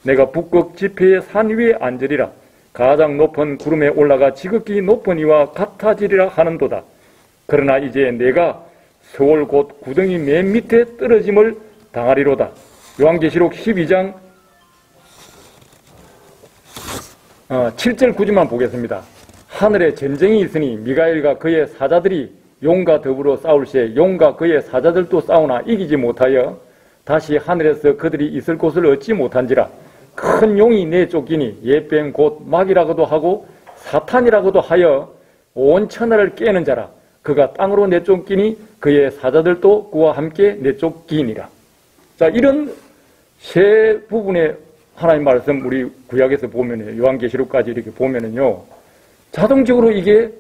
내가 북극 지폐의 산 위에 앉으리라. 가장 높은 구름에 올라가 지극히 높은 이와 같아지리라 하는도다. 그러나 이제 내가 서울 곧 구덩이 맨 밑에 떨어짐을 당하리로다. 요한계시록 12장 7절 9절만 보겠습니다. 하늘에 전쟁이 있으니 미가엘과 그의 사자들이 용과 더불어 싸울 시에 용과 그의 사자들도 싸우나 이기지 못하여 다시 하늘에서 그들이 있을 곳을 얻지 못한지라. 큰 용이 내쫓기니 예뱀 곧 마귀라고도 하고 사탄이라고도 하여 온 천하를 깨는 자라. 그가 땅으로 내쫓기니 그의 사자들도 그와 함께 내쫓기니라. 자, 이런 세 부분의 하나님 말씀 우리 구약에서 보면요, 요한계시록까지 이렇게 보면은요, 자동적으로 이게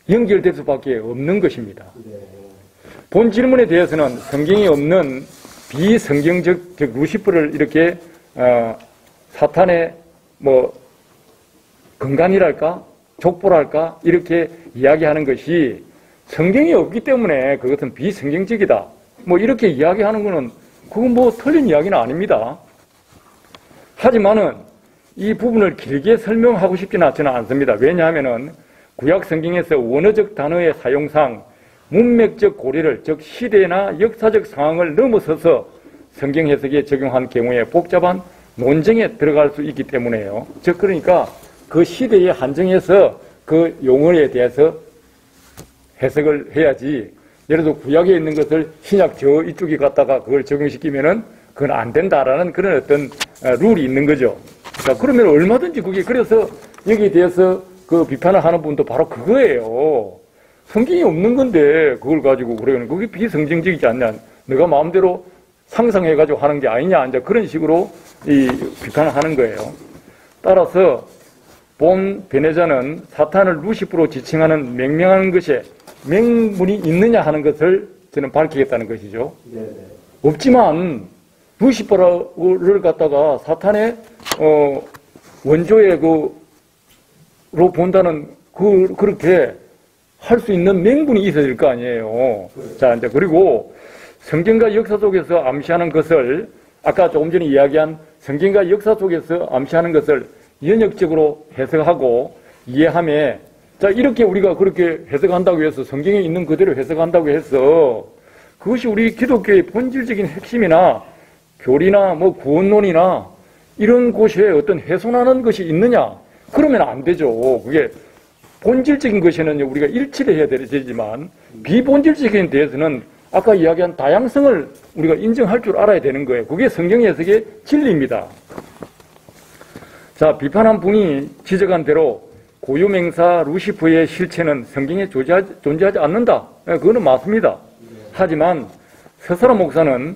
연결될 수밖에 없는 것입니다. 본 질문에 대해서는 성경이 없는 비성경적 즉 루시퍼를 이렇게 사탄의 근간이랄까 족보랄까 이렇게 이야기하는 것이 성경이 없기 때문에 그것은 비성경적이다. 이렇게 이야기하는 것은 그건 틀린 이야기는 아닙니다. 하지만은 이 부분을 길게 설명하고 싶지는 않습니다. 왜냐하면은 구약 성경에서 원어적 단어의 사용상 문맥적 고려를 즉 시대나 역사적 상황을 넘어서서 성경 해석에 적용한 경우에 복잡한 논쟁에 들어갈 수 있기 때문에요. 즉 그러니까 그 시대에 한정해서 그 용어에 대해서 해석을 해야지. 예를 들어 구약에 있는 것을 신약 저 이쪽에 갖다가 그걸 적용시키면은 그건 안 된다라는 그런 어떤 룰이 있는 거죠. 자, 그러면 얼마든지 그게 그래서 여기에 대해서 그 비판을 하는 분도 바로 그거예요. 성경이 없는 건데 그걸 가지고 그러는 그게 비성경적이지 않냐. 내가 마음대로 상상해가지고 하는 게 아니냐, 이제 그런 식으로 이 비판을 하는 거예요. 따라서 본 베네자는 사탄을 루시프로 지칭하는 맹명하는 것에 명분이 있느냐 하는 것을 저는 밝히겠다는 것이죠. 네네. 없지만 루시퍼를 갖다가 사탄의 원조의 그로 본다는 그렇게 할 수 있는 명분이 있어야 될 거 아니에요. 자, 이제 그리고 성경과 역사 속에서 암시하는 것을 아까 조금 전에 이야기한 성경과 역사 속에서 암시하는 것을 연역적으로 해석하고 이해하며, 자, 이렇게 우리가 그렇게 해석한다고 해서 성경에 있는 그대로 해석한다고 해서 그것이 우리 기독교의 본질적인 핵심이나 교리나 뭐 구원론이나 이런 곳에 어떤 훼손하는 것이 있느냐? 그러면 안 되죠. 그게 본질적인 것에는 우리가 일치를 해야 되지만 비본질적인 데에서는 아까 이야기한 다양성을 우리가 인정할 줄 알아야 되는 거예요. 그게 성경 해석의 진리입니다. 자, 비판한 분이 지적한 대로 고유명사 루시퍼의 실체는 성경에 존재하지 않는다. 그거는 맞습니다. 하지만 서사라 목사는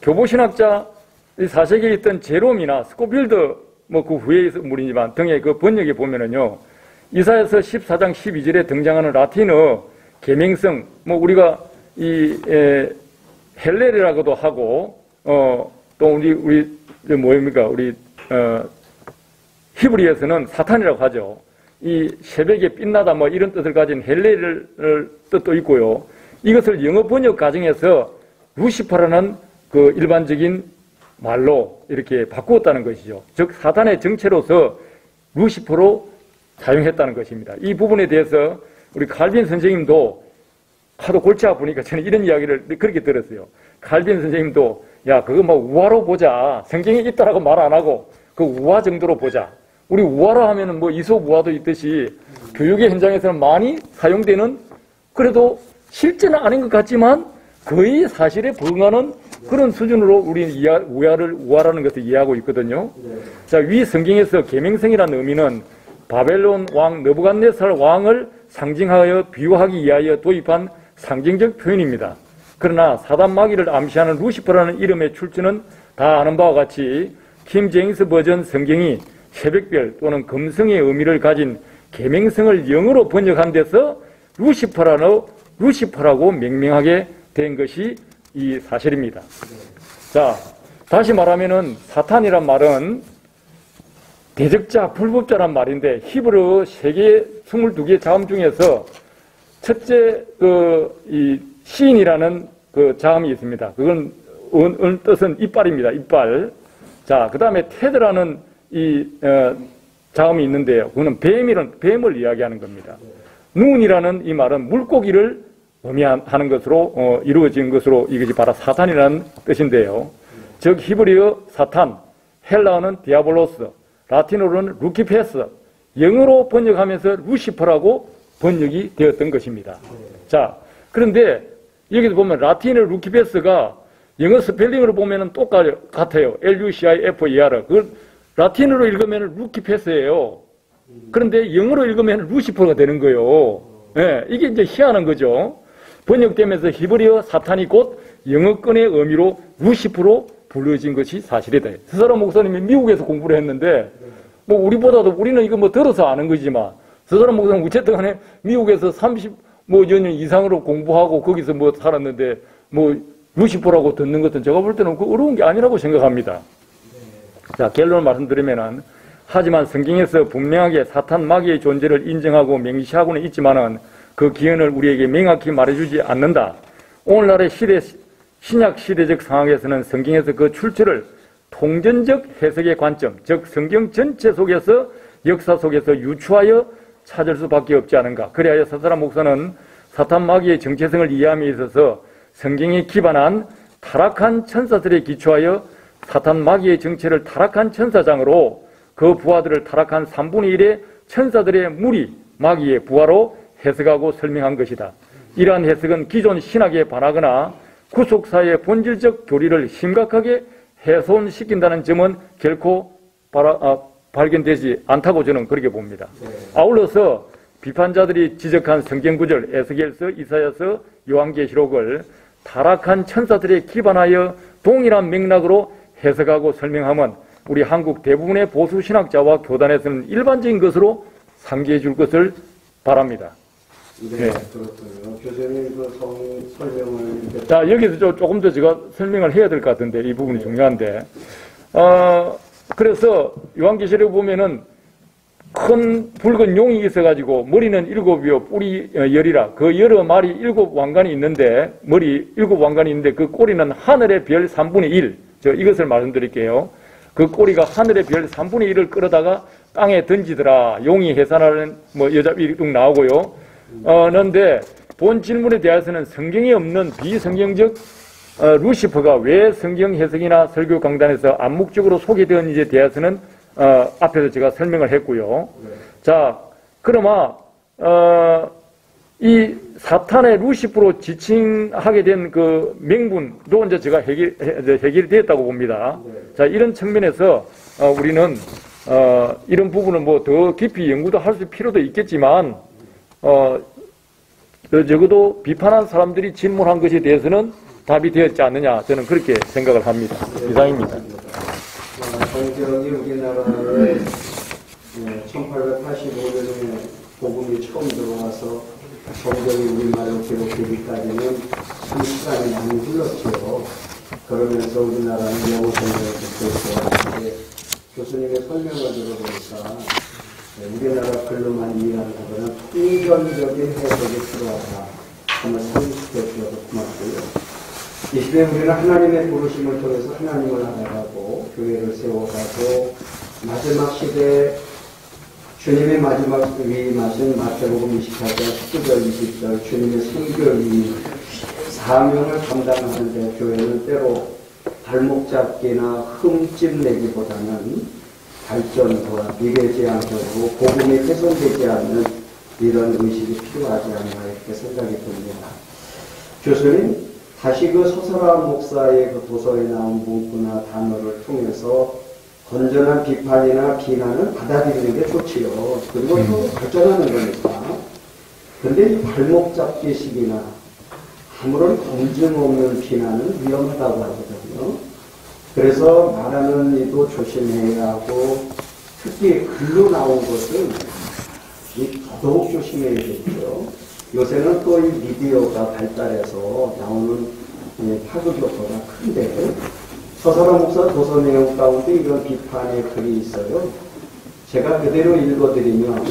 교보신학자 4세기에 있던 제롬이나 스코필드 뭐 그 후에 물이지만 등의 그 번역에 보면은요, 이사야서 14장 12절에 등장하는 라틴어 계명성, 뭐 우리가 이 헬레르라고도 하고 또 우리 뭐입니까? 우리 히브리에서는 사탄이라고 하죠. 이 새벽에 빛나다 뭐 이런 뜻을 가진 헬레르 뜻도 있고요. 이것을 영어 번역 과정에서 루시퍼라는 그 일반적인 말로 이렇게 바꾸었다는 것이죠. 즉 사탄의 정체로서 루시퍼로 사용했다는 것입니다. 이 부분에 대해서 우리 칼빈 선생님도 하도 골치 아프니까 저는 이런 이야기를 그렇게 들었어요. 칼빈 선생님도 야, 그거 뭐 우화로 보자. 성경에 있다라고 말 안 하고 그 우화 정도로 보자. 우리 우화로 하면은 뭐 이솝 우화도 있듯이 교육의 현장에서는 많이 사용되는, 그래도 실제는 아닌 것 같지만 거의 사실에 부응하는 그런 수준으로 우리는 우화라는 것을 이해하고 있거든요. 자, 위 성경에서 계명성이라는 의미는 바벨론 왕 느부갓네살 왕을 상징하여 비유하기 위하여 도입한 상징적 표현입니다. 그러나 사단 마귀를 암시하는 루시퍼라는 이름의 출처는 다 아는 바와 같이 킹 제임스 버전 성경이 새벽별 또는 금성의 의미를 가진 계명성을 영어로 번역한 데서 루시퍼라고 명명하게 된 것이 이 사실입니다. 자, 다시 말하면은 사탄이란 말은 대적자, 불법자란 말인데 히브리 세계 22개 자음 중에서 첫째 이 시인이라는 그 자음이 있습니다. 그건 뜻은 이빨입니다. 이빨. 자, 그다음에 테드라는 이 자음이 있는데요. 그거는 뱀을 이야기하는 겁니다. 눈이라는 이 말은 물고기를 의미하는 것으로 이루어진 것으로 이것이 바로 사탄이라는 뜻인데요. 즉 히브리어 사탄, 헬라어는 디아볼로스, 라틴어로는 루키페스, 영어로 번역하면서 루시퍼라고 번역이 되었던 것입니다. 자, 그런데 여기서 보면 라틴어 루키페스가 영어 스펠링으로 보면 똑같아요. L-U-C-I-F-E-R. 그걸 라틴어로 읽으면 루키페스예요. 그런데 영어로 읽으면 루시퍼가 되는 거예요. 네, 이게 이제 희한한 거죠. 번역되면서 히브리어 사탄이 곧 영어권의 의미로 루시퍼로 불려진 것이 사실이다. 서사라 목사님이 미국에서 공부를 했는데, 뭐 우리보다도 우리는 이거 뭐 들어서 아는 거지만, 서사라 목사님 어쨌든 간에 미국에서 30여 년 이상으로 공부하고 거기서 뭐 살았는데, 뭐 루시퍼라고 듣는 것은 제가 볼 때는 그 어려운 게 아니라고 생각합니다. 자, 결론을 말씀드리면은, 하지만 성경에서 분명하게 사탄 마귀의 존재를 인정하고 명시하고는 있지만은 그 기원을 우리에게 명확히 말해주지 않는다. 오늘날의 신약 시대적 상황에서는 성경에서 그 출처를 통전적 해석의 관점, 즉 성경 전체 속에서 역사 속에서 유추하여 찾을 수밖에 없지 않은가. 그래야 서사라 목사는 사탄 마귀의 정체성을 이해함에 있어서 성경에 기반한 타락한 천사들에 기초하여 사탄 마귀의 정체를 타락한 천사장으로 그 부하들을 타락한 3분의 1의 천사들의 무리, 마귀의 부하로 해석하고 설명한 것이다. 이러한 해석은 기존 신학에 반하거나 구속사의 본질적 교리를 심각하게 훼손시킨다는 점은 결코 발견되지 않다고 저는 그렇게 봅니다. 아울러서 비판자들이 지적한 성경구절, 에스겔서, 이사야서, 요한계시록을 타락한 천사들에 기반하여 동일한 맥락으로 해석하고 설명하면 우리 한국 대부분의 보수 신학자와 교단에서는 일반적인 것으로 상기해 줄 것을 바랍니다. 네, 그렇군요. 교수님 그 설명을. 자, 여기서 조금 더 제가 설명을 해야 될 것 같은데, 이 부분이 중요한데. 그래서 요한계시록에 보면은 큰 붉은 용이 있어가지고 머리는 7이요, 뿔이 10이라. 그 여러 마리 7왕관이 있는데, 머리 7왕관이 있는데 그 꼬리는 하늘의 별 3분의 1. 이것을 말씀드릴게요. 그 꼬리가 하늘의 별 3분의 1을 끌어다가 땅에 던지더라. 용이 해산하는 여자 이렇게 나오고요. 그런데 본 질문에 대해서는 성경에 없는 비성경적 루시퍼가 왜 성경 해석이나 설교 강단에서 암묵적으로 소개되었는지에 대해서는 앞에서 제가 설명을 했고요. 자, 그러면 이 사탄의 루시퍼로 지칭하게 된 그 명분도 이제 제가 해결이 되었다고 봅니다. 자, 이런 측면에서 우리는 이런 부분은 뭐 더 깊이 연구도 할 수 필요도 있겠지만 적어도 비판한 사람들이 질문한 것에 대해서는 답이 되었지 않느냐, 저는 그렇게 생각을 합니다. 이상입니다. 성경이 우리나라에 1885년에 복음이 처음 들어와서 성경이 우리말로 기록되기까지는 참 시간이 많이 흘렀죠. 그러면서 우리나라는 영어 성경을 듣고 있었는데 교수님의 설명을 들어보니까 우리나라 글로만 이해하는 것보다는 통전적인 해석이 필요하다. 한번 설명해 주셔서 고맙고요. 이 시대에 우리는 하나님의 부르심을 통해서 하나님을 알아가고 교회를 세워가고 마지막 시대에 주님의 마지막 위임하신 마태복음 24장 19절 20절 주님의 선교위 사명을 감당하는데 교회는 때로 발목 잡기나 흠집 내기보다는 발전과 미래지향적으로 복음이 훼손되지 않는 이런 의식이 필요하지 않나 이렇게 생각이 듭니다. 교수님, 다시 그 서설한 목사의 그 도서에 나온 문구나 단어를 통해서 건전한 비판이나 비난을 받아들이는 게 좋지요. 그리고 또 발전하는 거니까. 근데 이 발목 잡기식이나 아무런 검증 없는 비난은 위험하다고 하거든요. 그래서 말하는 이도 조심해야 하고 특히 글로 나온 것은 더더욱 조심해야 되죠. 요새는 또 이 미디어가 발달해서 나오는 파급 효과가 큰데 서설한 목사 도서 내용 가운데 이런 비판의 글이 있어요. 제가 그대로 읽어드리면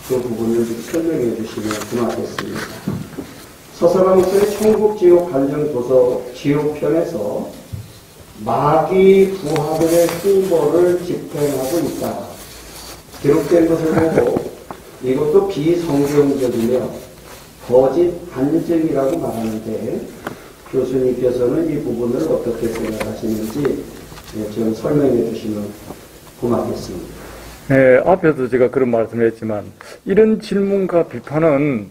그 부분을 설명해 주시면 고맙겠습니다. 서설한 목사의 천국 지옥 간증 도서 지옥편에서 마귀 부하들의 홍보를 집행하고 있다. 기록된 것을 보고 이것도 비성경적이며 거짓 반증이라고 말하는데 교수님께서는 이 부분을 어떻게 생각하시는지 좀 설명해 주시면 고맙겠습니다. 네, 앞에서 제가 그런 말씀을 했지만 이런 질문과 비판은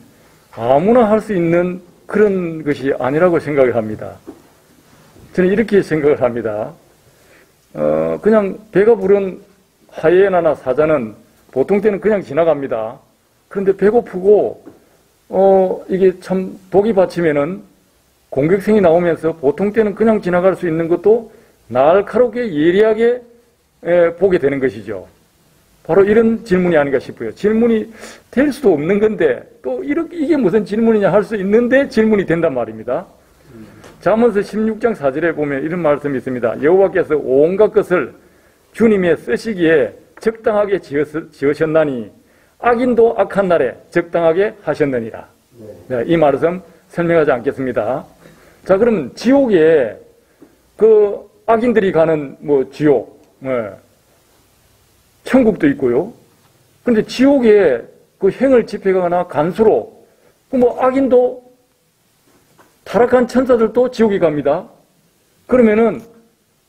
아무나 할 수 있는 그런 것이 아니라고 생각을 합니다. 저는 이렇게 생각을 합니다. 그냥 배가 부른 하이에나나 사자는 보통 때는 그냥 지나갑니다. 그런데 배고프고 이게 참 독이 받치면은 공격성이 나오면서 보통 때는 그냥 지나갈 수 있는 것도 날카롭게 예리하게 보게 되는 것이죠. 바로 이런 질문이 아닌가 싶어요. 질문이 될 수도 없는 건데 또 이게 무슨 질문이냐 할 수 있는데 질문이 된단 말입니다. 잠언서 16장 4절에 보면 이런 말씀이 있습니다. 여호와께서 온갖 것을 주님의 쓰시기에 적당하게 지으셨나니 악인도 악한 날에 적당하게 하셨느니라. 네, 이 말씀 설명하지 않겠습니다. 자, 그럼 지옥에 그 악인들이 가는 지옥, 천국도 있고요. 그런데 지옥에 그 행을 집행하거나 간수로 악인도 타락한 천사들도 지옥에 갑니다. 그러면은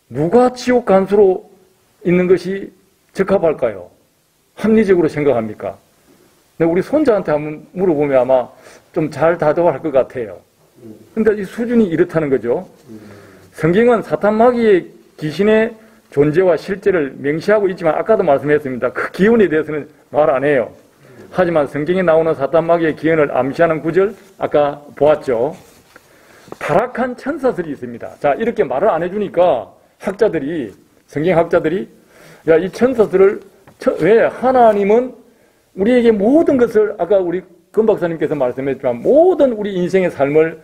누가 지옥 간수로 있는 것이 적합할까요? 합리적으로 생각합니까? 근데 우리 손자한테 한번 물어보면 아마 좀 잘 다독할 것 같아요. 근데 이 수준이 이렇다는 거죠. 성경은 사탄 마귀의 귀신의 존재와 실제를 명시하고 있지만 아까도 말씀했습니다. 그 기원에 대해서는 말 안 해요. 하지만 성경에 나오는 사탄 마귀의 기원을 암시하는 구절 아까 보았죠. 타락한 천사들이 있습니다. 자, 이렇게 말을 안 해주니까 학자들이, 성경학자들이, 야, 이 천사들을, 왜 하나님은 우리에게 모든 것을, 아까 우리 금 박사님께서 말씀했지만, 모든 우리 인생의 삶을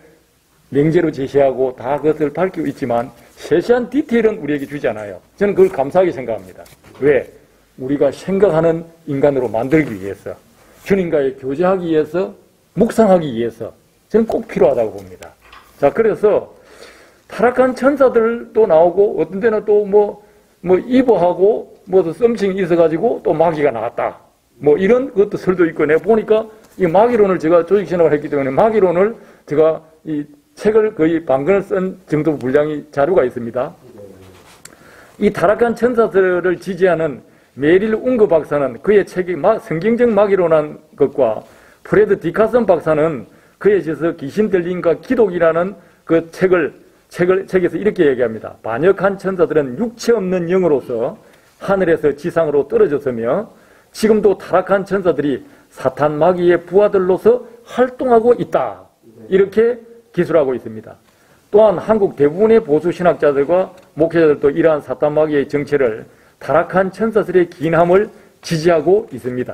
명제로 제시하고 다 그것을 밝히고 있지만, 세세한 디테일은 우리에게 주지 않아요. 저는 그걸 감사하게 생각합니다. 왜? 우리가 생각하는 인간으로 만들기 위해서, 주님과의 교제하기 위해서, 묵상하기 위해서, 저는 꼭 필요하다고 봅니다. 자, 그래서 타락한 천사들도 나오고, 어떤 데는 또 이보하고, 썸씽이 있어가지고 또 마귀가 나왔다. 이런 것도 설도 있고, 내가 보니까 이 마귀론을 제가 조직신학을 했기 때문에 마귀론을 제가 이 책을 거의 반권을 쓴 정도 분량의 자료가 있습니다. 이 타락한 천사들을 지지하는 메릴 웅거 박사는 그의 책이 성경적 마귀론한 것과 프레드 디카슨 박사는 그에 있어서 귀신 들림과 기독이라는 그 책에서 이렇게 얘기합니다. 반역한 천사들은 육체 없는 영으로서 하늘에서 지상으로 떨어졌으며 지금도 타락한 천사들이 사탄 마귀의 부하들로서 활동하고 있다. 이렇게 기술하고 있습니다. 또한 한국 대부분의 보수 신학자들과 목회자들도 이러한 사탄 마귀의 정체를 타락한 천사들의 기인함을 지지하고 있습니다.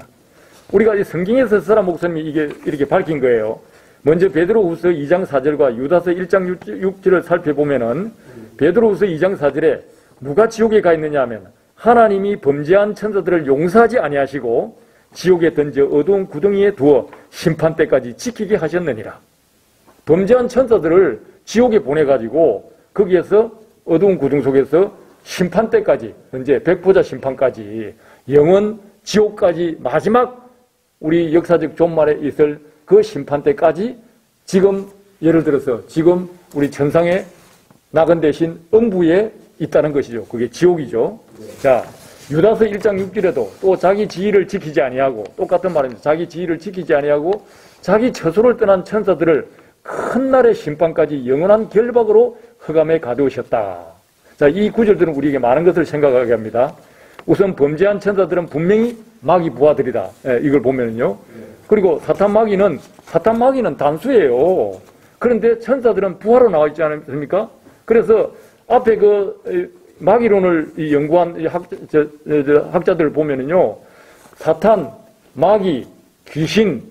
우리가 이 성경에서 스라 목사님이 이렇게 밝힌 거예요. 먼저 베드로후서 2장 4절과 유다서 1장 6절을 살펴보면은 베드로후서 2장 4절에 누가 지옥에 가 있느냐 하면 하나님이 범죄한 천사들을 용서하지 아니하시고 지옥에 던져 어두운 구덩이에 두어 심판 때까지 지키게 하셨느니라. 범죄한 천사들을 지옥에 보내가지고 거기에서 어두운 구덩 속에서 심판 때까지, 현재 백보자 심판까지, 영원 지옥까지 마지막 우리 역사적 종말에 있을 그 심판 때까지 지금 예를 들어서 지금 우리 천상에 나간 대신 음부에 있다는 것이죠. 그게 지옥이죠. 자, 유다서 1장 6절에도 또 자기 지위를 지키지 아니하고, 똑같은 말입니다. 자기 지위를 지키지 아니하고 자기 처소를 떠난 천사들을 큰 날의 심판까지 영원한 결박으로 흑암에 가두셨다. 자, 이 구절들은 우리에게 많은 것을 생각하게 합니다. 우선 범죄한 천사들은 분명히 마귀 부하들이다. 이걸 보면요. 그리고 사탄 마귀는 단수예요. 그런데 천사들은 부하로 나와 있지 않습니까? 그래서 앞에 그 마귀론을 연구한 학자들을 보면은요, 사탄, 마귀, 귀신,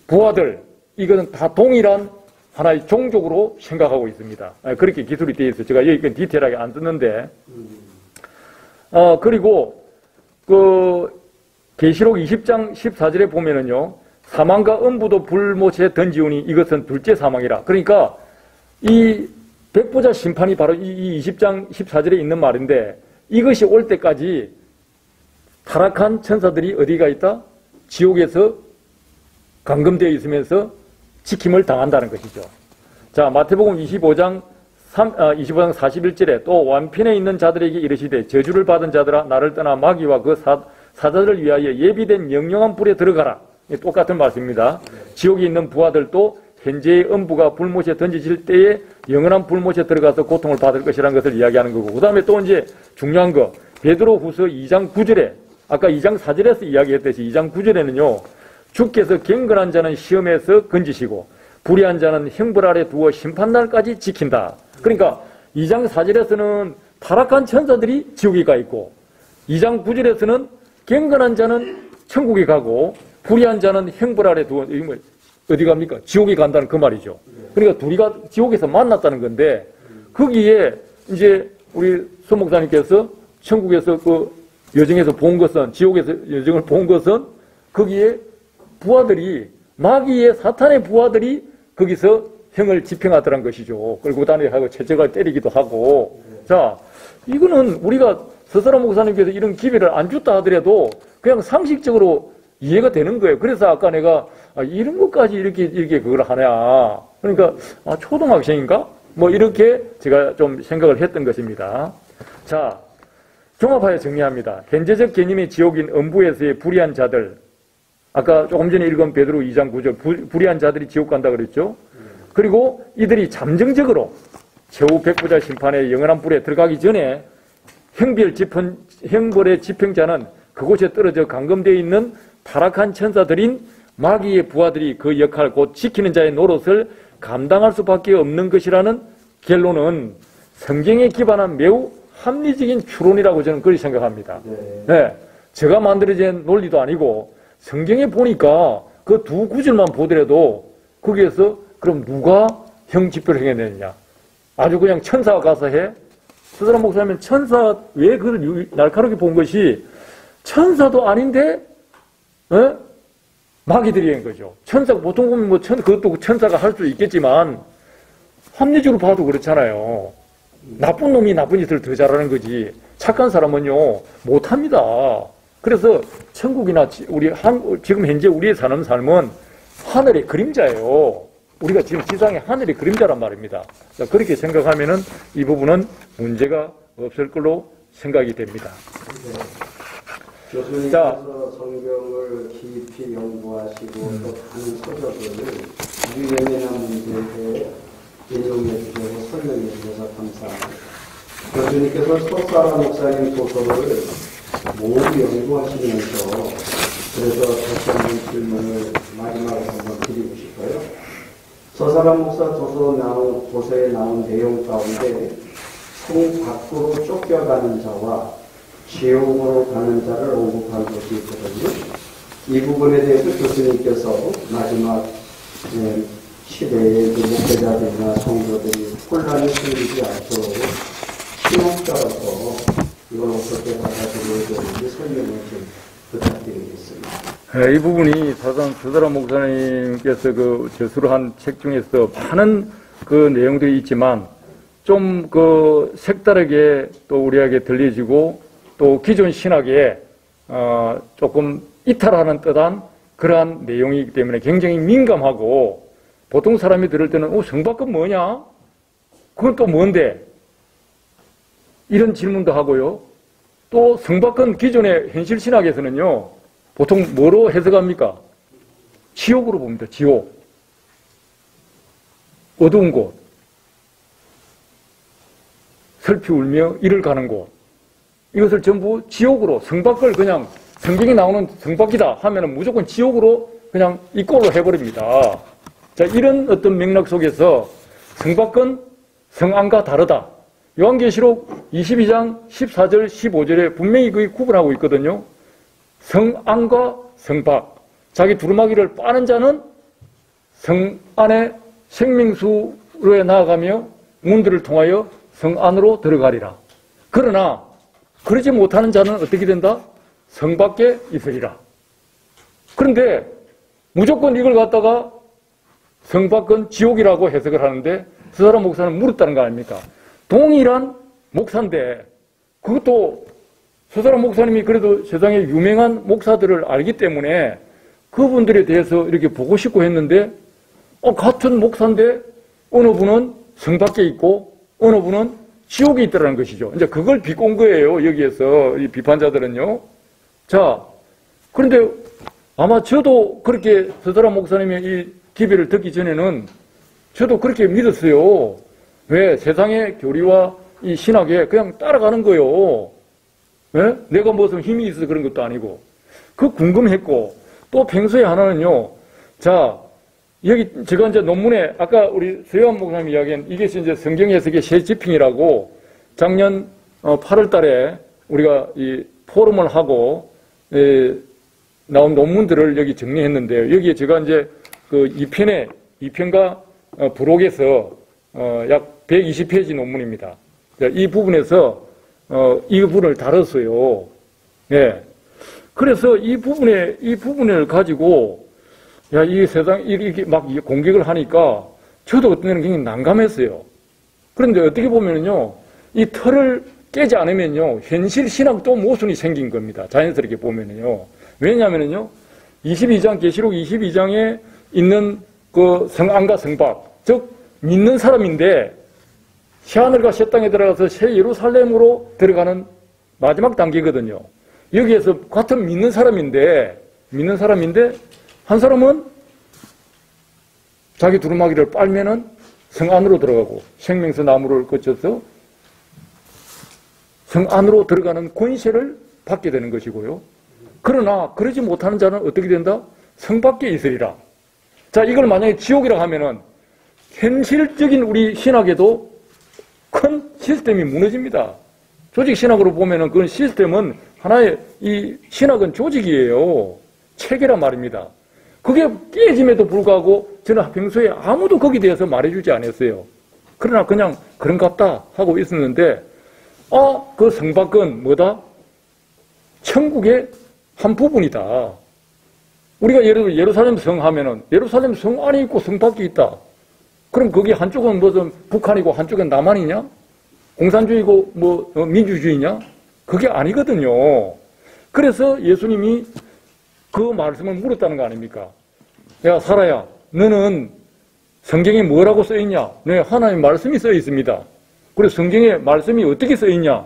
부하들, 이거는 다 동일한 하나의 종족으로 생각하고 있습니다. 그렇게 기술이 되어 있어요. 제가 여기 디테일하게 안 썼는데, 그리고 계시록 20장 14절에 보면은요, 사망과 음부도 불못에 던지우니 이것은 둘째 사망이라. 그러니까 이 백보자 심판이 바로 이 20장 14절에 있는 말인데, 이것이 올 때까지 타락한 천사들이 어디가 있다? 지옥에서 감금되어 있으면서 지킴을 당한다는 것이죠. 자, 마태복음 25장 41절에 또 완편에 있는 자들에게 이르시되 저주를 받은 자들아 나를 떠나 마귀와 그 사자들을 위하여 예비된 영영한 불에 들어가라. 똑같은 말씀입니다. 지옥에 있는 부하들도 현재의 음부가 불못에 던지질 때에 영원한 불못에 들어가서 고통을 받을 것이라는 것을 이야기하는 거고, 그 다음에 또 이제 중요한 거, 베드로후서 2장 9절에 아까 2장 4절에서 이야기했듯이 2장 9절에는요, 주께서 경건한 자는 시험에서 건지시고 불의한 자는 형벌 아래 두어 심판날까지 지킨다. 그러니까 2장 4절에서는 타락한 천사들이 지옥에 가 있고, 2장 9절에서는 경건한 자는 천국에 가고 불의한 자는 형벌 아래 두어, 어디 갑니까? 지옥에 간다는 그 말이죠. 그러니까 둘이가 지옥에서 만났다는 건데, 거기에 이제 우리 소 목사님께서 천국에서 그 여정에서 본 것은, 지옥에서 여정을 본 것은 거기에 부하들이, 마귀의 사탄의 부하들이 거기서 형을 집행하더란 것이죠. 끌고 다니고 채찍을 때리기도 하고. 자, 이거는 우리가 서설한 목사님께서 이런 기회를 안 줬다 하더라도 그냥 상식적으로 이해가 되는 거예요. 그래서 아까 내가 이런 것까지 이렇게 그걸 하냐. 그러니까 초등학생인가? 이렇게 제가 좀 생각을 했던 것입니다. 자, 종합하여 정리합니다. 현재적 개념의 지옥인 음부에서의 불의한 자들, 아까 조금 전에 읽은 베드로 2장 9절, 불의한 자들이 지옥 간다 그랬죠. 그리고 이들이 잠정적으로 최후 백보자 심판의 영원한 불에 들어가기 전에 형벌의 집행자는 그곳에 떨어져 감금되어 있는 타락한 천사들인 마귀의 부하들이 그 역할, 곧 지키는 자의 노릇을 감당할 수밖에 없는 것이라는 결론은 성경에 기반한 매우 합리적인 추론이라고 저는 그렇게 생각합니다. 네. 제가 만들어진 논리도 아니고 성경에 보니까 그 두 구절만 보더라도 거기에서 그럼 누가 형 집표를 행해내느냐. 아주 그냥 천사가 가서 해. 스드라 목사님은 천사 왜 그걸 날카롭게 본 것이 천사도 아닌데 마귀들이 한 거죠. 천사가 보통 보면 뭐 그것도 천사가 할 수 있겠지만 합리적으로 봐도 그렇잖아요. 나쁜 놈이 나쁜 짓을 더 잘하는 거지. 착한 사람은요 못합니다. 그래서 천국이나 지금 현재 우리의 사는 삶은 하늘의 그림자예요. 우리가 지금 지상의 하늘의 그림자란 말입니다. 그렇게 생각하면은 이 부분은 문제가 없을 걸로 생각이 됩니다. 교수님께서 성경을 깊이 연구하시고 또 다른 서적을 아주 예민한 문제에 인용해 주셔서 설명해 주셔서 감사합니다. 교수님께서 소사라 목사님 도서를 모두 연구하시면서 그래서 다시 한번 질문을 마지막으로 한번 드리고 싶어요. 소사라 목사 도서에 나온 내용 가운데 성 밖으로 쫓겨가는 자와 지옥으로 가는 자를 언급한 것이 있거든요. 이 부분에 대해서 교수님께서 마지막 시대의 목회자들이나 성도들이 혼란이 생기지 않도록 신학자로서 이걸 어떻게 받아들여야 되는지 설명을 좀 부탁드리겠습니다. 이 부분이 사실상 스드라 목사님께서 그 저수를 한 책 중에서 많은 그 내용들이 있지만 좀 그 색다르게 또 우리에게 들려지고 또 기존 신학에 조금 이탈하는 듯한 그러한 내용이기 때문에 굉장히 민감하고 보통 사람이 들을 때는 성밖은 뭐냐? 그건 또 뭔데? 이런 질문도 하고요. 또 성밖은 기존의 현실 신학에서는요. 보통 뭐로 해석합니까? 지옥으로 봅니다. 지옥. 어두운 곳. 슬피 울며 이를 가는 곳. 이것을 전부 지옥으로 성밖을 그냥 성경에 나오는 성밖이다 하면은 무조건 지옥으로 그냥 이꼴로 해버립니다. 자, 이런 어떤 맥락 속에서 성밖은 성안과 다르다. 요한계시록 22장 14절 15절에 분명히 그게 구분하고 있거든요. 성안과 성밖. 자기 두루마기를 빠는 자는 성 안에 생명수로에 나아가며 문들을 통하여 성 안으로 들어가리라. 그러나 그러지 못하는 자는 어떻게 된다? 성 밖에 있으리라. 그런데 무조건 이걸 갖다가 성 밖은 지옥이라고 해석을 하는데 스드라 목사는 물었다는 거 아닙니까? 동일한 목사인데 그것도 스드라 목사님이 그래도 세상에 유명한 목사들을 알기 때문에 그분들에 대해서 이렇게 보고 싶고 했는데 같은 목사인데 어느 분은 성 밖에 있고 어느 분은 지옥에 있다는 것이죠. 이제 그걸 비꼰 거예요. 여기에서 이 비판자들은요. 자, 그런데 아마 저도 그렇게 스드라 목사님의 이 기별을 듣기 전에는 저도 그렇게 믿었어요. 왜? 세상의 교리와 이 신학에 그냥 따라가는 거예요. 왜? 내가 무슨 힘이 있어서 그런 것도 아니고. 그 궁금했고, 또 평소에 하나는요, 자, 여기 제가 이제 논문에 아까 우리 서영환 목사님 이야기한 이게 이제 성경 해석의 새 지핑이라고 작년 8월 달에 우리가 이 포럼을 하고 나온 논문들을 여기 정리했는데요. 여기에 제가 이제 그 2편과 부록에서 약 120페이지 논문입니다. 이 부분에서 이 부분을 다뤘어요. 예. 그래서 이 부분을 가지고 이 세상 이렇게 막 공격을 하니까 저도 어떤 때는 굉장히 난감했어요. 그런데 어떻게 보면은요, 이 틀을 깨지 않으면요, 현실 신학도 모순이 생긴 겁니다. 자연스럽게 보면은요. 왜냐하면은요, 22장, 계시록 22장에 있는 그 성안과 성밖, 즉, 믿는 사람인데, 새하늘과 새 땅에 들어가서 새 예루살렘으로 들어가는 마지막 단계거든요. 여기에서 같은 믿는 사람인데, 한 사람은 자기 두루마기를 빨면은 성 안으로 들어가고, 생명수 나무를 거쳐서 성 안으로 들어가는 권세를 받게 되는 것이고요. 그러나, 그러지 못하는 자는 어떻게 된다? 성 밖에 있으리라. 자, 이걸 만약에 지옥이라고 하면은 현실적인 우리 신학에도 큰 시스템이 무너집니다. 조직 신학으로 보면은 그 시스템은 하나의 이 신학은 조직이에요. 체계란 말입니다. 그게 깨짐에도 불구하고 저는 평소에 아무도 거기에 대해서 말해주지 않았어요. 그러나 그냥 그런갑다 하고 있었는데, 그 성 밖은 뭐다? 천국의 한 부분이다. 우리가 예를 들어 예루살렘 성 하면은 예루살렘 성 안에 있고 성 밖에 있다. 그럼 거기 한쪽은 무슨 북한이고 한쪽은 남한이냐? 공산주의고 민주주의냐? 그게 아니거든요. 그래서 예수님이 그 말씀을 물었다는 거 아닙니까? 야, 사라야, 너는 성경에 뭐라고 써있냐? 네, 하나님 말씀이 써있습니다. 그래, 성경에 말씀이 어떻게 써있냐?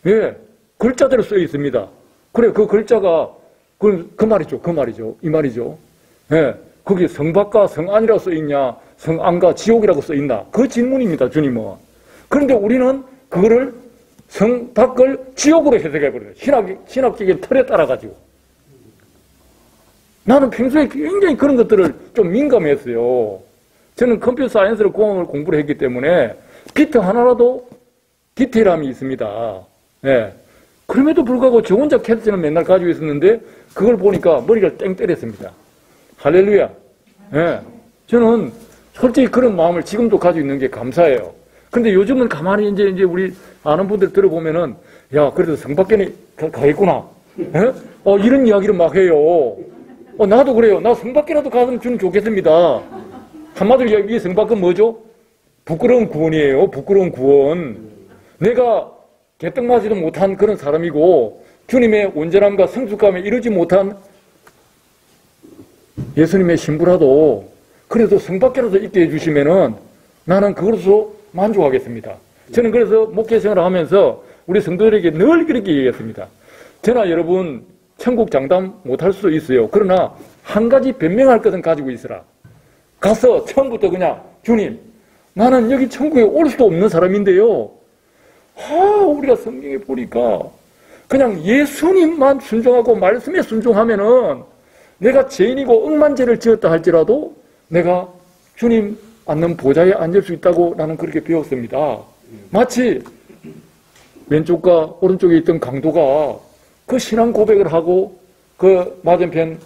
예, 글자대로 써있습니다. 그래, 그 글자가 그 말이죠. 이 말이죠. 예, 거기 성 밖과 성 안이라고 써있냐? 성 안과 지옥이라고 써있나? 그 질문입니다, 주님은. 그런데 우리는 그거를 성 밖을 지옥으로 해석해버려요. 신학적인 틀에 따라가지고. 나는 평소에 굉장히 그런 것들을 좀 민감했어요. 저는 컴퓨터 사이언스를 공학을 공부를 했기 때문에 비트 하나라도 디테일함이 있습니다. 예. 그럼에도 불구하고 저 혼자 캐스팅을 맨날 가지고 있었는데 그걸 보니까 머리를 땡 때렸습니다. 할렐루야. 예. 저는 솔직히 그런 마음을 지금도 가지고 있는 게 감사해요. 근데 요즘은 가만히 이제 우리 아는 분들 들어보면은, 야, 그래도 성 밖에 가겠구나. 예? 이런 이야기를 막 해요. 나도 그래요. 나 성 밖이라도 가면 주는 좋겠습니다. 한마디로 이 성 밖은 뭐죠? 부끄러운 구원이에요. 부끄러운 구원. 내가 개떡맞지도 못한 그런 사람이고 주님의 온전함과 성숙감에 이르지 못한 예수님의 신부라도 그래도 성 밖이라도 있게 해주시면은 나는 그것으로 만족하겠습니다. 저는 그래서 목회 생활을 하면서 우리 성도들에게 늘 그렇게 얘기했습니다. 저나 여러분 천국 장담 못할 수도 있어요. 그러나 한 가지 변명할 것은 가지고 있으라. 가서 처음부터 그냥 주님, 나는 여기 천국에 올 수도 없는 사람인데요. 우리가 성경에 보니까 그냥 예수님만 순종하고 말씀에 순종하면은 내가 죄인이고 억만죄를 지었다 할지라도 내가 주님 앉는 보좌에 앉을 수 있다고 나는 그렇게 배웠습니다. 마치 왼쪽과 오른쪽에 있던 강도가 그 신앙 고백을 하고 그 맞은편